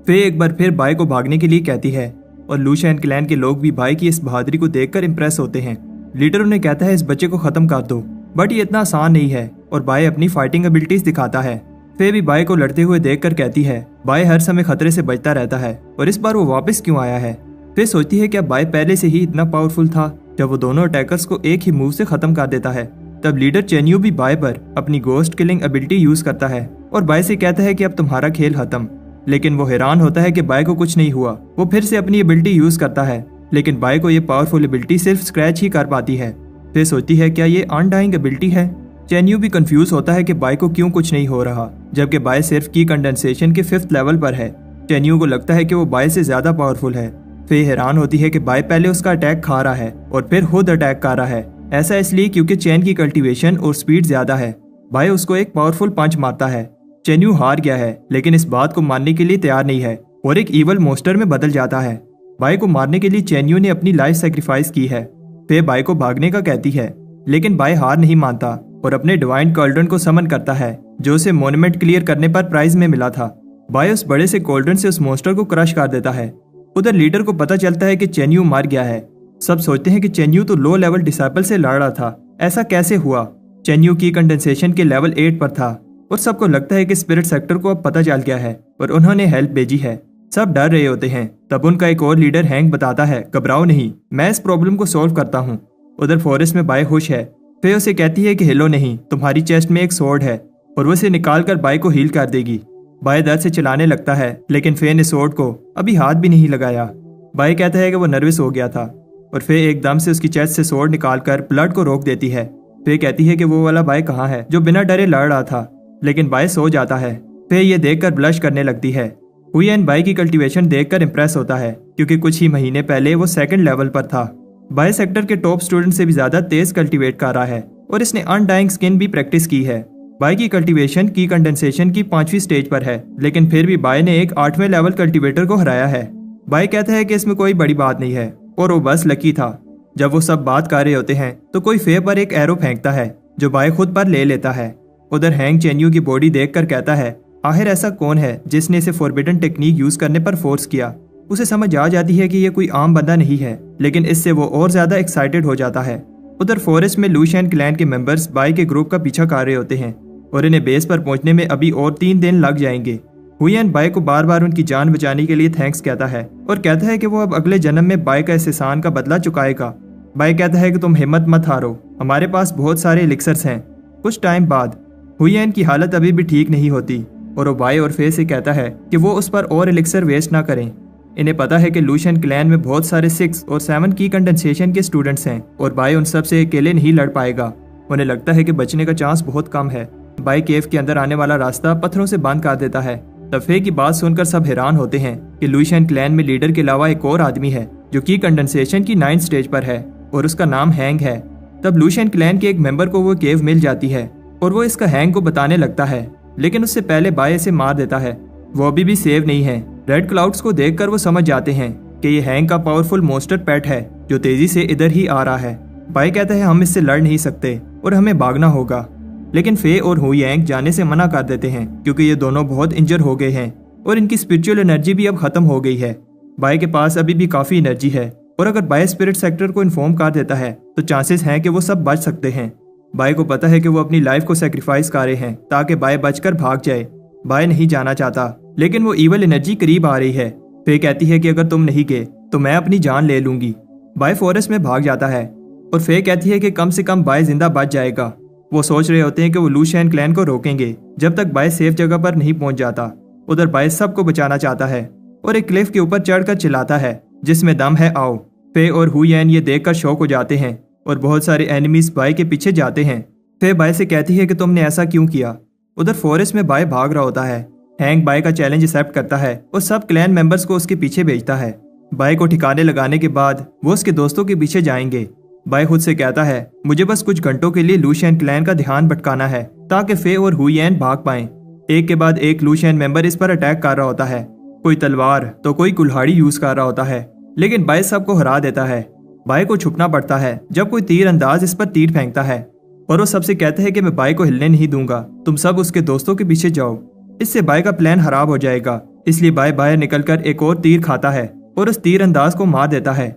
फे एक बार फिर बाय को भागने के लिए कहती है और लू शैन क्लैन के लोग भी बाय की इस बहादुरी को देखकर इंप्रेस होते हैं। लीडर उन्हें कहता है इस बच्चे को खत्म कर दो, बट ये इतना आसान नहीं है और बाय अपनी फाइटिंग एबिलिटीज दिखाता है। फे भी बाय को लड़ते हुए देखकर कहती है बाय हर समय खतरे से बचता रहता है और इस बार वो वापस क्यों आया है। फे सोचती है क्या बाय पहले से ही इतना पावरफुल था जब वो दोनों अटैकर्स को एक ही मूव से खत्म कर देता है। तब लीडर चेन्यू भी बाय पर अपनी गोस्ट किलिंग एबिलिटी यूज करता है और बाय से कहता है कि अब तुम्हारा खेल खत्म। लेकिन वो हैरान होता है कि बाय को कुछ नहीं हुआ। वो फिर से अपनी एबिलिटी यूज करता है, लेकिन बाय को ये पावरफुल एबिलिटी सिर्फ स्क्रैच ही कर पाती है। फे सोचती है क्या ये अनडाइंग एबिलिटी है। चेन्यू भी कंफ्यूज होता है कि बाय को क्यों कुछ नहीं हो रहा जबकि बाय सिर्फ की कंडेंसेशन के 5th लेवल पर है। चेन्यू को लगता है कि वो बाय से ज्यादा पावरफुल है। फे हैरान होती है कि बाय पहले उसका अटैक खा रहा है और फिर खुद अटैक कर रहा है। ऐसा इसलिए क्योंकि चेन की कल्टीवेशन और स्पीड ज्यादा है। बाय उसको एक पावरफुल पंच मारता है। चेन्यू हार गया है, लेकिन इस बात को मानने के लिए तैयार नहीं है और एक ईवल मोस्टर में बदल जाता है। बाय को मारने के लिए चेन्यू ने अपनी लाइफ सेक्रीफाइस की है। फे बाय को भागने का कहती है, लेकिन बाय हार नहीं मानता और अपने डिवाइन कॉल्ड्रन को समन करता है, जो उसे मोन्यूमेंट क्लियर करने पर प्राइज में मिला था। बाय उस बड़े से कॉल्ड्रन से उस मोस्टर को क्रश कर देता है। उधर लीडर को पता चलता है कि चेन्यू मार गया है। सब सोचते हैं कि चेन्यू तो लो लेवल डिसाइपल से लड़ रहा था, ऐसा कैसे हुआ। चेन्यू की कंडेंसेशन के लेवल 8 पर था और सबको लगता है कि स्पिरिट सेक्टर को अब पता चल गया है और उन्होंने हेल्प भेजी है। सब डर रहे होते हैं। तब उनका एक और लीडर हैंक बताता है, घबराओ नहीं, मैं इस प्रॉब्लम को सॉल्व करता हूँ। उधर फॉरेस्ट में बाय खुश है। फे उसे कहती है कि हिलो नहीं, तुम्हारी चेस्ट में एक स्वॉर्ड है और वो इसे निकाल कर बाय को हील कर देगी। बाय दर्द से चिल्लाने लगता है, लेकिन फे ने स्वॉर्ड को अभी हाथ भी नहीं लगाया। बाय कहता है कि वो नर्वस हो गया था और फे एकदम से उसकी चेस्ट से स्वॉर्ड निकालकर ब्लड को रोक देती है। फे कहती है कि वो वाला बाय कहाँ है जो बिना डरे लड़ रहा था, लेकिन बाय सो जाता है। फे ये देखकर ब्लश करने लगती है। हुयेन बाय की कल्टीवेशन देखकर इंप्रेस होता है, क्योंकि कुछ ही महीने पहले वो 2nd लेवल पर था। बाय सेक्टर के टॉप स्टूडेंट से भी ज्यादा तेज कल्टीवेट कर रहा है और इसने अनडाइंग स्किन भी प्रैक्टिस की है। बाय की कल्टीवेशन की कंडेंसेशन की 5वीं स्टेज पर है, लेकिन फिर भी बाय ने एक 8वें लेवल कल्टीवेटर को हराया है। बाय कहता है कि इसमें कोई बड़ी बात नहीं है और वो बस लकी था। जब वो सब बात कर रहे होते हैं तो कोई फे पर एक एरो फेंकता है जो बाय खुद पर ले लेता है। उधर हैंग चेन्यू की बॉडी देखकर कहता है, आखिर ऐसा कौन है जिसने इसे फॉरबिडन टेक्निक यूज करने पर फोर्स किया। उसे समझ आ जाती है कि ये कोई आम बंदा नहीं है, लेकिन इससे वो और ज्यादा एक्साइटेड हो जाता है। उधर फॉरेस्ट में लूशियन क्लैन के मेंबर्स बाय के ग्रुप का पीछा कर रहे होते हैं और इन्हें बेस पर पहुंचने में अभी और 3 दिन लग जाएंगे। हुयेन बाय को बार बार उनकी जान बचाने के लिए थैंक्स कहता है और कहता है कि वो अब अगले जन्म में बाय का इस एहसान का बदला चुकाएगा। बाय कहता है कि तुम हिम्मत मत हारो, हमारे पास बहुत सारे एलिक्सर्स हैं। कुछ टाइम बाद हुयेन की हालत अभी भी ठीक नहीं होती और वो बाय और फे से कहता है कि वो उस पर और एलिक्सर वेस्ट ना करें। इन्हें पता है कि लूशियन क्लैन में बहुत सारे 6 और 7 की कंडेंसेशन के स्टूडेंट्स हैं और बाय उन सब से अकेले नहीं लड़ पाएगा। उन्हें लगता है कि बचने का चांस बहुत कम है। बाय केव के अंदर आने वाला रास्ता पत्थरों से बंद कर देता है। तब फे की बात सुनकर सब हैरान होते हैं कि लूशियन क्लैन में लीडर के अलावा एक और आदमी है जो की कंडेंसेशन की 9th स्टेज पर है और उसका नाम हैंग है। तब लूशियन क्लैन के एक मेंबर को वो केव मिल जाती है और वो इसका हैंग को बताने लगता है, लेकिन उससे पहले बाय इसे मार देता है। वो अभी भी सेव नहीं है। रेड क्लाउड्स को देखकर वो समझ जाते हैं कि ये हैंग का पावरफुल मोस्टर पेट है जो तेजी से इधर ही आ रहा है। बाय कहता है हम इससे लड़ नहीं सकते और हमें भागना होगा, लेकिन फे और हुयेंग जाने से मना कर देते हैं क्योंकि ये दोनों बहुत इंजर हो गए हैं और इनकी स्पिरिचुअल एनर्जी भी अब खत्म हो गई है। बाय के पास अभी भी काफी एनर्जी है और अगर बाय स्पिरिट सेक्टर को इन्फॉर्म कर देता है तो चांसेस हैं कि वो सब बच सकते हैं। बाय को पता है कि वो अपनी लाइफ को सेक्रीफाइस कर रहे हैं ताकि बाय बचकर भाग जाए। बाय नहीं जाना चाहता, लेकिन वो ईवल एनर्जी करीब आ रही है। फे कहती है कि अगर तुम नहीं गए तो मैं अपनी जान ले लूंगी। बाय फॉरेस्ट में भाग जाता है और फे कहती है कि कम से कम बाय जिंदा बच जाएगा। वो सोच रहे होते हैं कि वो लूशियन क्लैन को रोकेंगे जब तक बाय सेफ जगह पर नहीं पहुंच जाता। उधर बाय सबको बचाना चाहता है और एक क्लिफ के ऊपर चढ़कर चिल्लाता है, जिसमें दम है आओ। फे और हुयेन ये देखकर शॉक हो जाते हैं और बहुत सारे एनिमीज बाय के पीछे जाते हैं। फे बाय से कहती है कि तुमने ऐसा क्यों किया। उधर फॉरेस्ट में बाय भाग रहा होता है। हैंग बाय का चैलेंज एक्सेप्ट करता है और सब क्लैन मेंबर्स को उसके पीछे भेजता है। बाय को ठिकाने लगाने के बाद वो उसके दोस्तों के पीछे जाएंगे। बाय खुद से कहता है, मुझे बस कुछ घंटों के लिए लूशियन क्लैन का ध्यान भटकाना है ताकि फे और हुयेन भाग पाएं। एक के बाद एक लूशियन मेंबर इस पर अटैक कर रहा होता है। कोई तलवार तो कोई कुल्हाड़ी यूज कर रहा होता है, लेकिन बाय सबको हरा देता है। बाय को छुपना पड़ता है जब कोई तीर अंदाज इस पर तीर फेंकता है और वो सबसे कहता है कि मैं बाय को हिलने नहीं दूंगा, तुम सब उसके दोस्तों के पीछे जाओ। इससे बाय का प्लान खराब हो जाएगा, इसलिए बाय बाहर निकलकर एक और तीर खाता है और उस तीर अंदाज को मार देता है।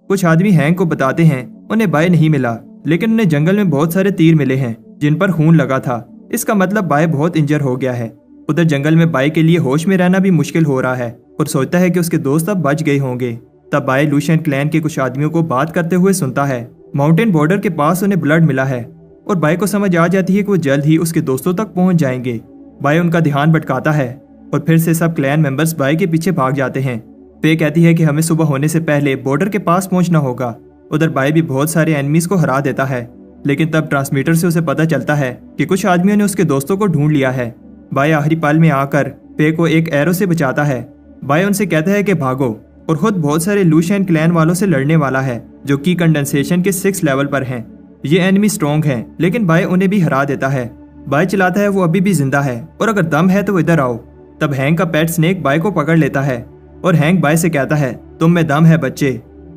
कुछ आदमी हैंग को बताते हैं उन्हें बाय नहीं मिला, लेकिन उन्हें जंगल में बहुत सारे तीर मिले हैं जिन पर खून लगा था। इसका मतलब बाय बहुत इंजर हो गया है। उधर जंगल में बाय के लिए होश में रहना भी मुश्किल हो रहा है और सोचता है कि उसके दोस्त अब बच गए होंगे। तब बाय लूशियन क्लैन के कुछ आदमियों को बात करते हुए सुनता है। माउंटेन बॉर्डर के पास उन्हें ब्लड मिला है और बाय को समझ आ जाती है कि वो जल्द ही उसके दोस्तों तक पहुंच जाएंगे। बाय उनका ध्यान भटकाता है और फिर से सब क्लैन मेंबर्स बाय के पीछे भाग जाते हैं। पे कहती है कि हमें सुबह होने से पहले बॉर्डर के पास पहुंचना होगा। उधर बाय भी बहुत सारे एनिमीज को हरा देता है, लेकिन तब ट्रांसमीटर से उसे पता चलता है कि कुछ आदमियों ने उसके दोस्तों को ढूंढ लिया है। बाय आखिरी पल में आकर पे को एक एरो से बचाता है। बाय उनसे कहता है कि भागो और खुद बहुत सारे लूशियन क्लैन वालों से लड़ने वाला है जो कि कंडेंसेशन के 6 लेवल पर हैं। ये एनिमी स्ट्रॉन्ग हैं, लेकिन बाय उन्हें भी हरा देता है। बाय चिल्लाता है वो अभी भी जिंदा है और अगर दम है तो इधर आओ। तब हैंक का पेट स्नेक बाय को पकड़ लेता है और हैंक बाय से कहता है तुम में दम है बच्चे।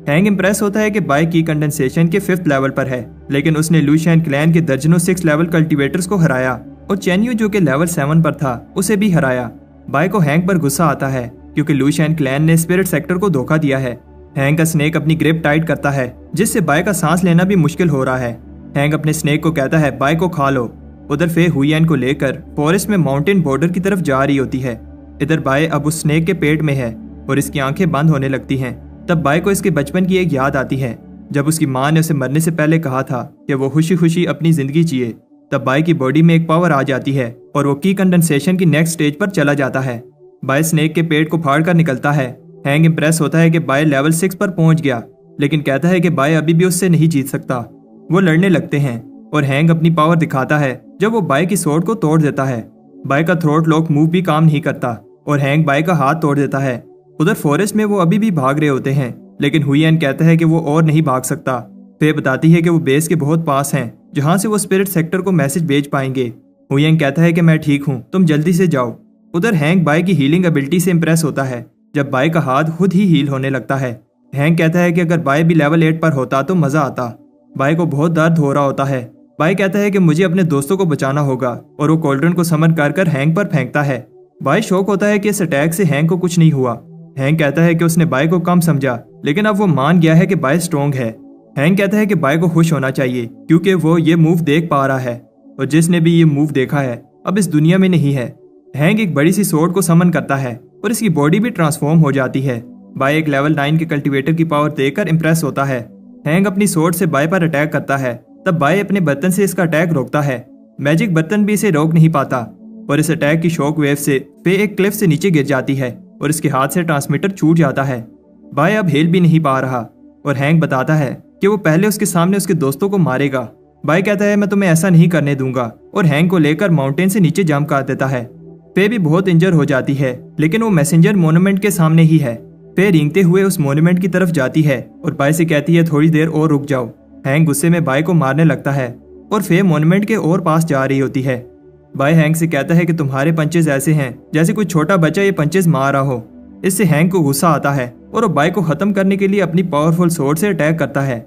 हैंक इंप्रेस होता है कि बाय की कंडेंसेशन के 5th लेवल पर है, लेकिन उसने लूशियन क्लैन के दर्जनों 6 लेवल कल्टीवेटर्स को हराया और चेन्यू जो कि लेवल 7 पर था उसे भी हराया। बाय को हैंक पर गुस्सा आता है क्योंकि लूशियन क्लैन ने स्पिरिट सेक्टर को धोखा दिया है। हैंक का स्नेक अपनी ग्रिप टाइट करता है जिससे बाय का सांस लेना भी मुश्किल हो रहा है। हैंक अपने स्नेक को कहता है बाय को खा लो। उधर फे हुईएन को लेकर फॉरेस्ट में माउंटेन बॉर्डर की तरफ जा रही होती है। इधर बाय अब उस स्नेक के पेट में है और इसकी आंखें बंद होने लगती हैं। तब बाय को इसके बचपन की एक याद आती है जब उसकी माँ ने उसे मरने से पहले कहा था कि वो खुशी खुशी अपनी जिंदगी जिए। तब बाय की बॉडी में एक पावर आ जाती है और वो की कंडेंसेशन की नेक्स्ट स्टेज पर चला जाता है। बाय स्नेक के पेट को फाड़ कर निकलता है। हैंक इंप्रेस होता है कि बाय लेवल 6 पर पहुंच गया, लेकिन कहता है कि बाय अभी भी उससे नहीं जीत सकता। वो लड़ने लगते हैं और हैंक अपनी पावर दिखाता है जब वो बाय की स्वॉर्ड को तोड़ देता है। बाय का थ्रोट लॉक मूव भी काम नहीं करता और हैंक बाय का हाथ तोड़ देता है। उधर फॉरेस्ट में वो अभी भी भाग रहे होते हैं, लेकिन हुईएन कहता है कि वो और नहीं भाग सकता। फे बताती है कि वो बेस के बहुत पास हैं जहां से वो स्पिरिट सेक्टर को मैसेज भेज पाएंगे। हुईएन कहता है कि मैं ठीक हूं, तुम जल्दी से जाओ। उधर हैंक बाय की हीलिंग एबिलिटी से इंप्रेस होता है जब बाय का हाथ खुद ही हील होने लगता है। हैंक कहता है कि अगर बाय भी लेवल 8 पर होता तो मजा आता। बाय को बहुत दर्द हो रहा होता है। बाय कहता है कि मुझे अपने दोस्तों को बचाना होगा और वो कोल्ड्रन को समन कर हैंक पर फेंकता है। बाय शौक होता है कि इस अटैक से हैंक को कुछ नहीं हुआ। हैंक कहता है कि उसने बाय को कम समझा, लेकिन अब वो मान गया है कि बाय स्ट्रॉन्ग है। हैंक कहता है कि बाय को खुश होना चाहिए क्योंकि वो ये मूव देख पा रहा है और जिसने भी ये मूव देखा है अब इस दुनिया में नहीं है। हैंक एक बड़ी सी स्वॉर्ड को समन करता है और इसकी बॉडी भी ट्रांसफॉर्म हो जाती है। बाय एक लेवल 9 के कल्टीवेटर की पावर देखकर इंप्रेस होता है। हैंक अपनी स्वॉर्ड से बाय पर अटैक करता है। तब बाय अपने बर्तन से इसका अटैक रोकता है। मैजिक बर्तन भी इसे रोक नहीं पाता और इस अटैक की शॉक वेव से फे एक क्लिफ से नीचे गिर जाती है और इसके हाथ से ट्रांसमीटर छूट जाता है। बाय अब हिल भी नहीं पा रहा और हैंक बताता है कि वो पहले उसके सामने उसके दोस्तों को मारेगा। बाय कहता है मैं तुम्हें ऐसा नहीं करने दूंगा और हैंक को लेकर माउंटेन से नीचे जंप कर देता है। फे भी बहुत इंजर हो जाती है, लेकिन वो मैसेंजर मोन्यूमेंट के सामने ही है। फे रेंगते हुए उस मोन्यूमेंट की तरफ जाती है और बाय से कहती है थोड़ी देर और रुक जाओ। हैंक गुस्से में बाय को मारने लगता है और फे मोन्यूमेंट के और पास जा रही होती है। बाय हैंक से कहता है कि तुम्हारे पंचेस ऐसे हैं जैसे कोई छोटा बच्चा ये पंचेस मार रहा हो। इससे हैंक को गुस्सा आता है और वो बाय को खत्म करने के लिए अपनी पावरफुल स्वॉर्ड से अटैक करता है।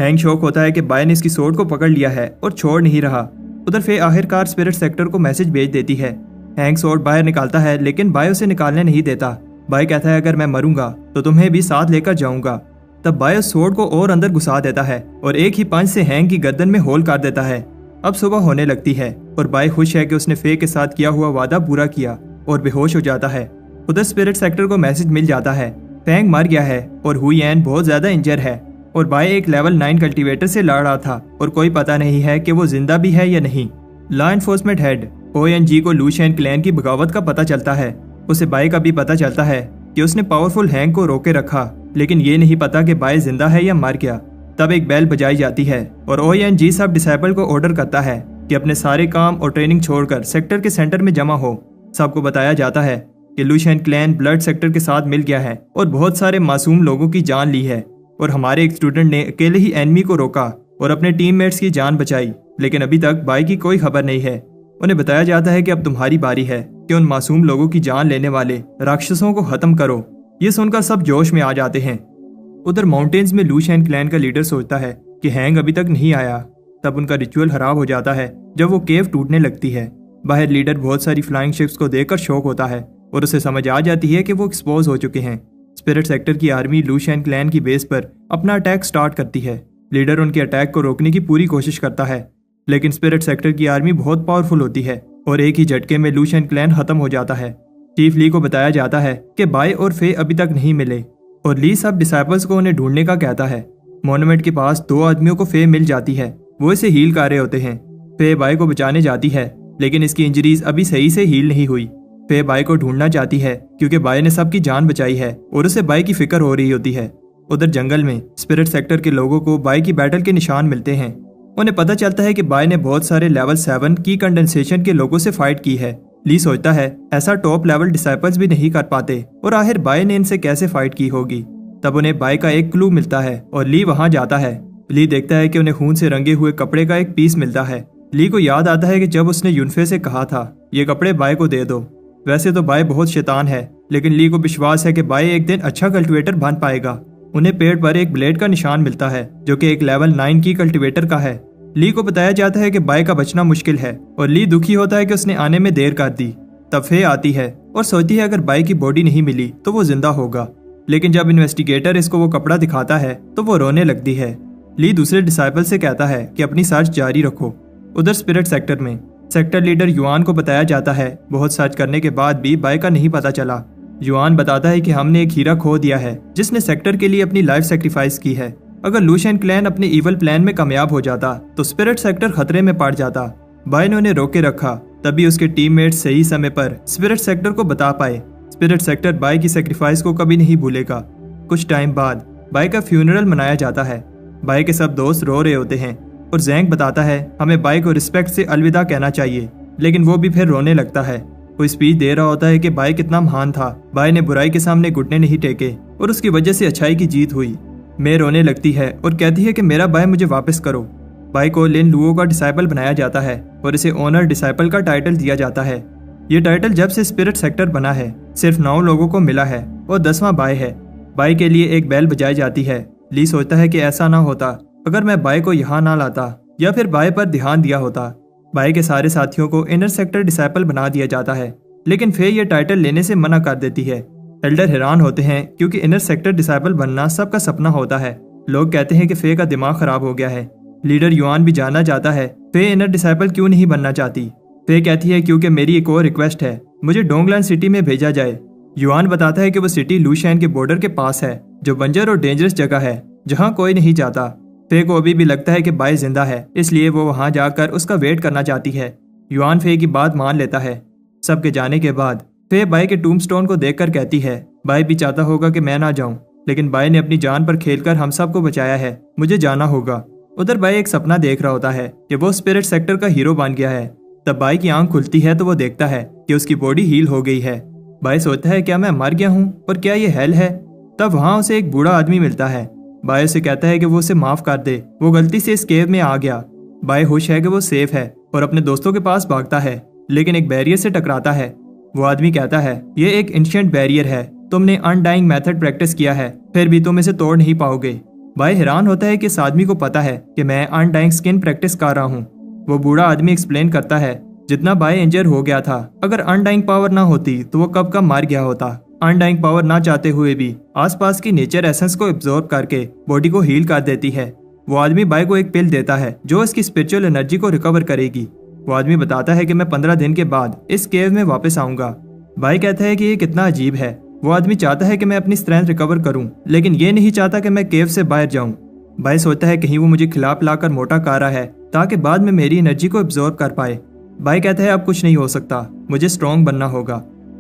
हैंक शॉक होता है कि बाय ने इसकी स्वॉर्ड को पकड़ लिया है और छोड़ नहीं रहा। उधर फे आखिरकार स्पिरिट सेक्टर को मैसेज भेज देती है। हैंक स्वॉर्ड बाहर निकालता है, लेकिन बाय उसे निकालने नहीं देता। बाय कहता है अगर मैं मरूंगा तो तुम्हें भी साथ लेकर जाऊंगा। तब बाय उस स्वॉर्ड को और अंदर घुसा देता है और एक ही पंच से हैंक की गर्दन में होल कर देता है। अब सुबह होने लगती है और बाय खुश है कि उसने फे के साथ किया हुआ वादा पूरा किया और बेहोश हो जाता है। उधर स्पिरिट सेक्टर को मैसेज मिल जाता है फैंग मर गया है और हुईएन बहुत ज्यादा इंजर है और बाय एक लेवल 9 कल्टीवेटर से लड़ रहा था और कोई पता नहीं है कि वो जिंदा भी है या नहीं। लॉ एनफोर्समेंट हेड ओएनजी को लूशियन क्लैन की बगावत का पता चलता है। उसे बाय का भी पता चलता है कि उसने पावरफुल हैंक को रोके रखा, लेकिन ये नहीं पता कि बाय जिंदा है या मर गया। तब एक बेल बजाई जाती है और ओएनजी सब डिसाइबल को ऑर्डर करता है कि अपने सारे काम और ट्रेनिंग छोड़कर सेक्टर के सेंटर में जमा हो। सबको बताया जाता है कि लूशियन क्लैन ब्लड सेक्टर के साथ मिल गया है और बहुत सारे मासूम लोगों की जान ली है और हमारे एक स्टूडेंट ने अकेले ही एनिमी को रोका और अपने टीममेट्स की जान बचाई, लेकिन अभी तक बाय की कोई खबर नहीं है। उन्हें बताया जाता है कि अब तुम्हारी बारी है कि उन मासूम लोगों की जान लेने वाले राक्षसों को खत्म करो। ये सुनकर सब जोश में आ जाते हैं। उधर माउंटेन्स में लूशियन क्लैन का लीडर सोचता है कि हैंग अभी तक नहीं आया। तब उनका रिचुअल खराब हो जाता है जब वो केव टूटने लगती है। बाहर लीडर बहुत सारी फ्लाइंग शिप्स को देखकर शॉक होता है और उसे समझ आ जाती है कि वो एक्सपोज हो चुके हैं। स्पिरिट सेक्टर की आर्मी लूशियन क्लैन की बेस पर अपना अटैक स्टार्ट करती है। लीडर उनके अटैक को रोकने की पूरी कोशिश करता है, लेकिन स्पिरिट सेक्टर की आर्मी बहुत पावरफुल होती है और एक ही झटके में लूशियन क्लैन खत्म हो जाता है। चीफ ली को बताया जाता है कि बाय और फे अभी तक नहीं मिले और ली सब डिसाइपल्स को उन्हें ढूंढने का कहता है। मोन्यूमेंट के पास 2 आदमियों को फे मिल जाती है, वो इसे हील कर रहे होते हैं। फे बाय को बचाने जाती है, लेकिन इसकी इंजरीज अभी सही से हील नहीं हुई। फे बाय को ढूंढना चाहती है क्योंकि बाय ने सबकी जान बचाई है और उसे बाय की फिक्र हो रही होती है। उधर जंगल में स्पिरिट सेक्टर के लोगों को बाय की बैटल के निशान मिलते हैं। उन्हें पता चलता है कि बाय ने बहुत सारे लेवल 7 की कंडेंसेशन के लोगों से फाइट की है। ली सोचता है ऐसा टॉप लेवल डिसाइपल्स भी नहीं कर पाते और आखिर बाय ने इनसे कैसे फाइट की होगी। तब उन्हें बाय का एक क्लू मिलता है और ली वहां जाता है। ली देखता है कि उन्हें खून से रंगे हुए कपड़े का एक पीस मिलता है। ली को याद आता है कि जब उसने यूनफे से कहा था ये कपड़े बाय को दे दो। वैसे तो बाय बहुत शैतान है, लेकिन ली को विश्वास है कि बाय एक दिन अच्छा कल्टीवेटर बन पाएगा। उन्हें पेड़ पर एक ब्लेड का निशान मिलता है जो कि एक लेवल 9 की कल्टीवेटर का है। ली को बताया जाता है कि बाय का बचना मुश्किल है और ली दुखी होता है कि उसने आने में देर कर दी। तब फे आती है और सोचती है अगर बाय की बॉडी नहीं मिली तो वो जिंदा होगा, लेकिन जब इन्वेस्टिगेटर इसको वो कपड़ा दिखाता है तो वो रोने लगती है। ली दूसरे डिसाइपल से कहता है कि अपनी सर्च जारी रखो। उधर स्पिरिट सेक्टर में सेक्टर लीडर युआन को बताया जाता है बहुत सर्च करने के बाद भी बाय का नहीं पता चला। युआन बताता है कि हमने एक हीरा खो दिया है जिसने सेक्टर के लिए अपनी लाइफ सेक्रीफाइस की है। अगर लूशियन क्लैन अपने इवल प्लान में कामयाब हो जाता तो स्पिरिट सेक्टर खतरे में पड़ जाता। बाय ने उन्हें रोके रखा, तभी उसके टीममेट सही समय पर स्पिरिट सेक्टर को बता पाए। स्पिरिट सेक्टर बाय की सेक्रीफाइस को कभी नहीं भूलेगा। कुछ टाइम बाद बाय का फ्यूनरल मनाया जाता है। बाय के सब दोस्त रो रहे होते हैं और जैंग बताता है हमें बाय को रिस्पेक्ट से अलविदा कहना चाहिए, लेकिन वो भी फिर रोने लगता है। वो स्पीच दे रहा होता है कि बाय कितना महान था। बाय ने बुराई के सामने घुटने नहीं टेके और उसकी वजह से अच्छाई की जीत हुई। मैं रोने लगती है और कहती है कि मेरा बाय मुझे वापस करो। बाय को लिन लुओ का डिसाइपल बनाया जाता है और इसे ओनर डिसाइपल का टाइटल दिया जाता है। ये टाइटल जब से स्पिरिट सेक्टर बना है सिर्फ 9 लोगों को मिला है और 10वां बाय है। बाय के लिए एक बेल बजाई जाती है। ली सोचता है कि ऐसा ना होता अगर मैं बाय को यहाँ ना लाता या फिर बाय पर ध्यान दिया होता। बाय के सारे साथियों को इनर सेक्टर डिसाइपल बना दिया जाता है, लेकिन फे ये टाइटल लेने से मना कर देती है। एल्डर हैरान होते हैं क्योंकि इनर सेक्टर डिसाइपल बनना सबका सपना होता है। लोग कहते हैं कि फे का दिमाग खराब हो गया है। लीडर युआन भी जानना चाहता है फे इनर डिसाइपल क्यों नहीं बनना चाहती। फे कहती है क्योंकि मेरी एक और रिक्वेस्ट है, मुझे डोंगलैंड सिटी में भेजा जाए। युआन बताता है कि वो सिटी लूशियन के बॉर्डर के पास है जो बंजर और डेंजरस जगह है जहाँ कोई नहीं जाता। फे को अभी भी लगता है कि बाय जिंदा है, इसलिए वो वहां जाकर उसका वेट करना चाहती है। युआन फे की बात मान लेता है। सबके जाने के बाद फे बाय के टूम्बस्टोन को देखकर कहती है बाय भी चाहता होगा कि मैं ना जाऊं, लेकिन बाय ने अपनी जान पर खेलकर हम सबको बचाया है, मुझे जाना होगा। उधर बाय एक सपना देख रहा होता है कि वो स्पिरिट सेक्टर का हीरो बन गया है। तब बाय की आंख खुलती है तो वो देखता है कि उसकी बॉडी हील हो गई है। बाय सोचता है क्या मैं मर गया हूँ और क्या ये हेल है। तब वहां उसे एक बूढ़ा आदमी मिलता है। बाय उसे कहता है कि वो उसे माफ कर दे, वो गलती से इस केव में आ गया। बाय खुश है कि वो सेफ है और अपने दोस्तों के पास भागता है, लेकिन एक बैरियर से टकराता है। वो आदमी कहता है ये एक एंशिएंट बैरियर है, तुमने अनडाइंग मेथड प्रैक्टिस किया है फिर भी तुम इसे तोड़ नहीं पाओगे। बाय हैरान होता है कि इस आदमी को पता है कि मैं अनडाइंग स्किन प्रैक्टिस कर रहा हूँ। वो बूढ़ा आदमी एक्सप्लेन करता है जितना बाय इंजर हो गया था, अगर अनडाइंग पावर ना होती तो वो कब का मार गया होता। अनडाइंग पावर ना चाहते हुए भी आसपास की नेचर एसेंस को एब्जॉर्ब करके बॉडी को हील कर देती है। वो आदमी बाय को एक पिल देता है जो इसकी स्पिरिचुअल एनर्जी को रिकवर करेगी। वो आदमी बताता है कि मैं 15 दिन के बाद इस केव में वापस आऊंगा। बाय कहता है कि ये कितना अजीब है। वो आदमी चाहता है कि मैं अपनी स्ट्रेंथ रिकवर करूं, लेकिन ये नहीं चाहता कि मैं केव से बाहर जाऊं। बाय सोचता है कहीं वो मुझे खिला पिलाकर मोटा कर रहा है ताकि बाद में मेरी एनर्जी को एब्जॉर्ब कर पाए। बाय कहता है अब कुछ नहीं हो सकता, मुझे स्ट्रॉन्ग बनना होगा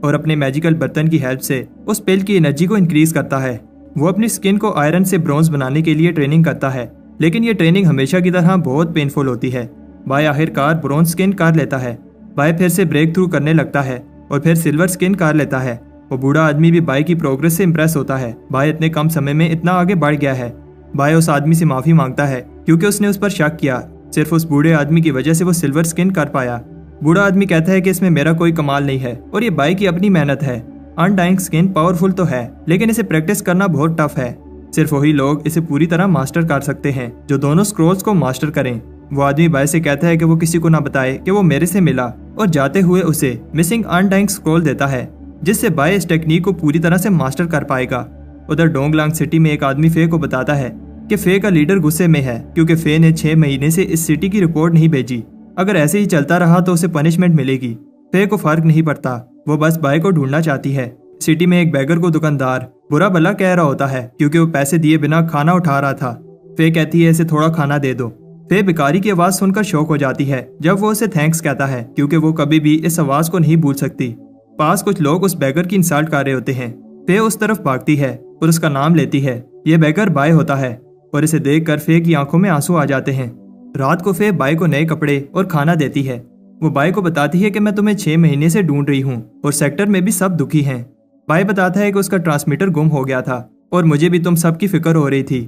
और अपने मैजिकल बर्तन की हेल्प से उस पिल की एनर्जी को इंक्रीज करता है। वो अपनी स्किन को आयरन से ब्रॉन्ज बनाने के लिए ट्रेनिंग करता है, लेकिन ये ट्रेनिंग हमेशा की तरह बहुत पेनफुल होती है। बाय आखिरकार ब्रॉन्ज स्किन कर लेता है। बाय फिर से ब्रेक थ्रू करने लगता है और फिर सिल्वर स्किन कर लेता है। वो बूढ़ा आदमी भी बाय की प्रोग्रेस से इम्प्रेस होता है। बाय इतने कम समय में इतना आगे बढ़ गया है। बाय उस आदमी से माफी मांगता है क्योंकि उसने उस पर शक किया। सिर्फ उस बूढ़े आदमी की वजह से वो सिल्वर स्किन कर पाया। बूढ़ा आदमी कहता है कि इसमें मेरा कोई कमाल नहीं है और ये बाय की अपनी मेहनत है। अनडाइंग स्किन पावरफुल तो है, लेकिन इसे प्रैक्टिस करना बहुत टफ है। सिर्फ वही लोग इसे पूरी तरह मास्टर कर सकते हैं जो दोनों स्क्रोल्स को मास्टर करें। वो आदमी बाय से कहता है कि वो किसी को ना बताए कि वो मेरे से मिला और जाते हुए उसे मिसिंग अनडाइंग स्क्रोल देता है, जिससे बाय इस टेक्निक को पूरी तरह से मास्टर कर पाएगा। उधर डोंगलांग सिटी में एक आदमी फे को बताता है कि फे का लीडर गुस्से में है क्योंकि फे ने 6 महीने से इस सिटी की रिपोर्ट नहीं भेजी। अगर ऐसे ही चलता रहा तो उसे पनिशमेंट मिलेगी। फे को फर्क नहीं पड़ता, वो बस बाय को ढूंढना चाहती है। सिटी में एक बैगर को दुकानदार बुरा भला कह रहा होता है क्योंकि वो पैसे दिए बिना खाना उठा रहा था। फे कहती है इसे थोड़ा खाना दे दो। फे भिखारी की आवाज सुनकर शॉक हो जाती है जब वो उसे थैंक्स कहता है क्योंकि वो कभी भी इस आवाज को नहीं भूल सकती। पास कुछ लोग उस बैगर की इंसल्ट कर रहे होते हैं। फे उस तरफ भागती है और उसका नाम लेती है। ये बैगर बाय होता है और इसे देखकर फे की आंखों में आंसू आ जाते हैं। रात को फे बाय को नए कपड़े और खाना देती है। वो बाय को बताती है कि मैं तुम्हें 6 महीने से ढूंढ रही हूँ और सेक्टर में भी सब दुखी हैं। बाय बताता है कि उसका ट्रांसमीटर गुम हो गया था और मुझे भी तुम सबकी फिक्र हो रही थी।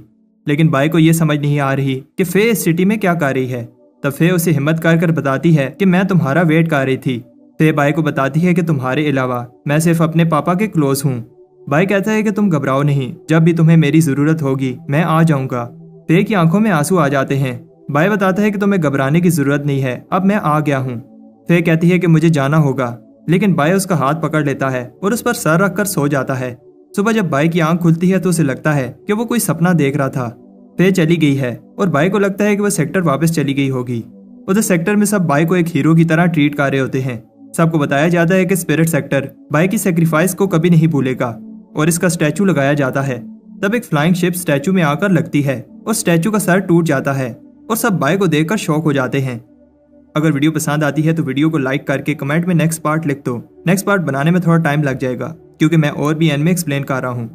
लेकिन बाई को ये समझ नहीं आ रही कि फे इस सिटी में क्या कर रही है। तब फे उसे हिम्मत कर बताती है कि मैं तुम्हारा वेट कर रही थी। फे बाई को बताती है कि तुम्हारे अलावा मैं सिर्फ अपने पापा के क्लोज हूँ। बाई कहता है कि तुम घबराओ नहीं, जब भी तुम्हें मेरी जरूरत होगी मैं आ जाऊंगा। फे की आंखों में आंसू आ जाते हैं। बाई बताता है कि तुम्हें घबराने की जरूरत नहीं है, अब मैं आ गया हूँ। फे कहती है कि मुझे जाना होगा, लेकिन बाई उसका हाथ पकड़ लेता है और उस पर सर रखकर सो जाता है। सुबह जब बाई की आंख खुलती है तो उसे लगता है कि वो कोई सपना देख रहा था। फे चली गई है और बाई को लगता है कि वह सेक्टर वापस चली गई होगी। उधर सेक्टर में सब बाई को एक हीरो की तरह ट्रीट कर रहे होते हैं। सबको बताया जाता है कि स्पिरिट सेक्टर बाई की सेक्रीफाइस को कभी नहीं भूलेगा और इसका स्टैचू लगाया जाता है। तब एक फ्लाइंग शिप स्टैचू में आकर लगती है और स्टैचू का सर टूट जाता है और सब बाई को देखकर शॉक हो जाते हैं। अगर वीडियो पसंद आती है तो वीडियो को लाइक करके कमेंट में नेक्स्ट पार्ट लिख दो। नेक्स्ट पार्ट बनाने में थोड़ा टाइम लग जाएगा क्योंकि मैं और भी एनिमे एक्सप्लेन कर रहा हूँ।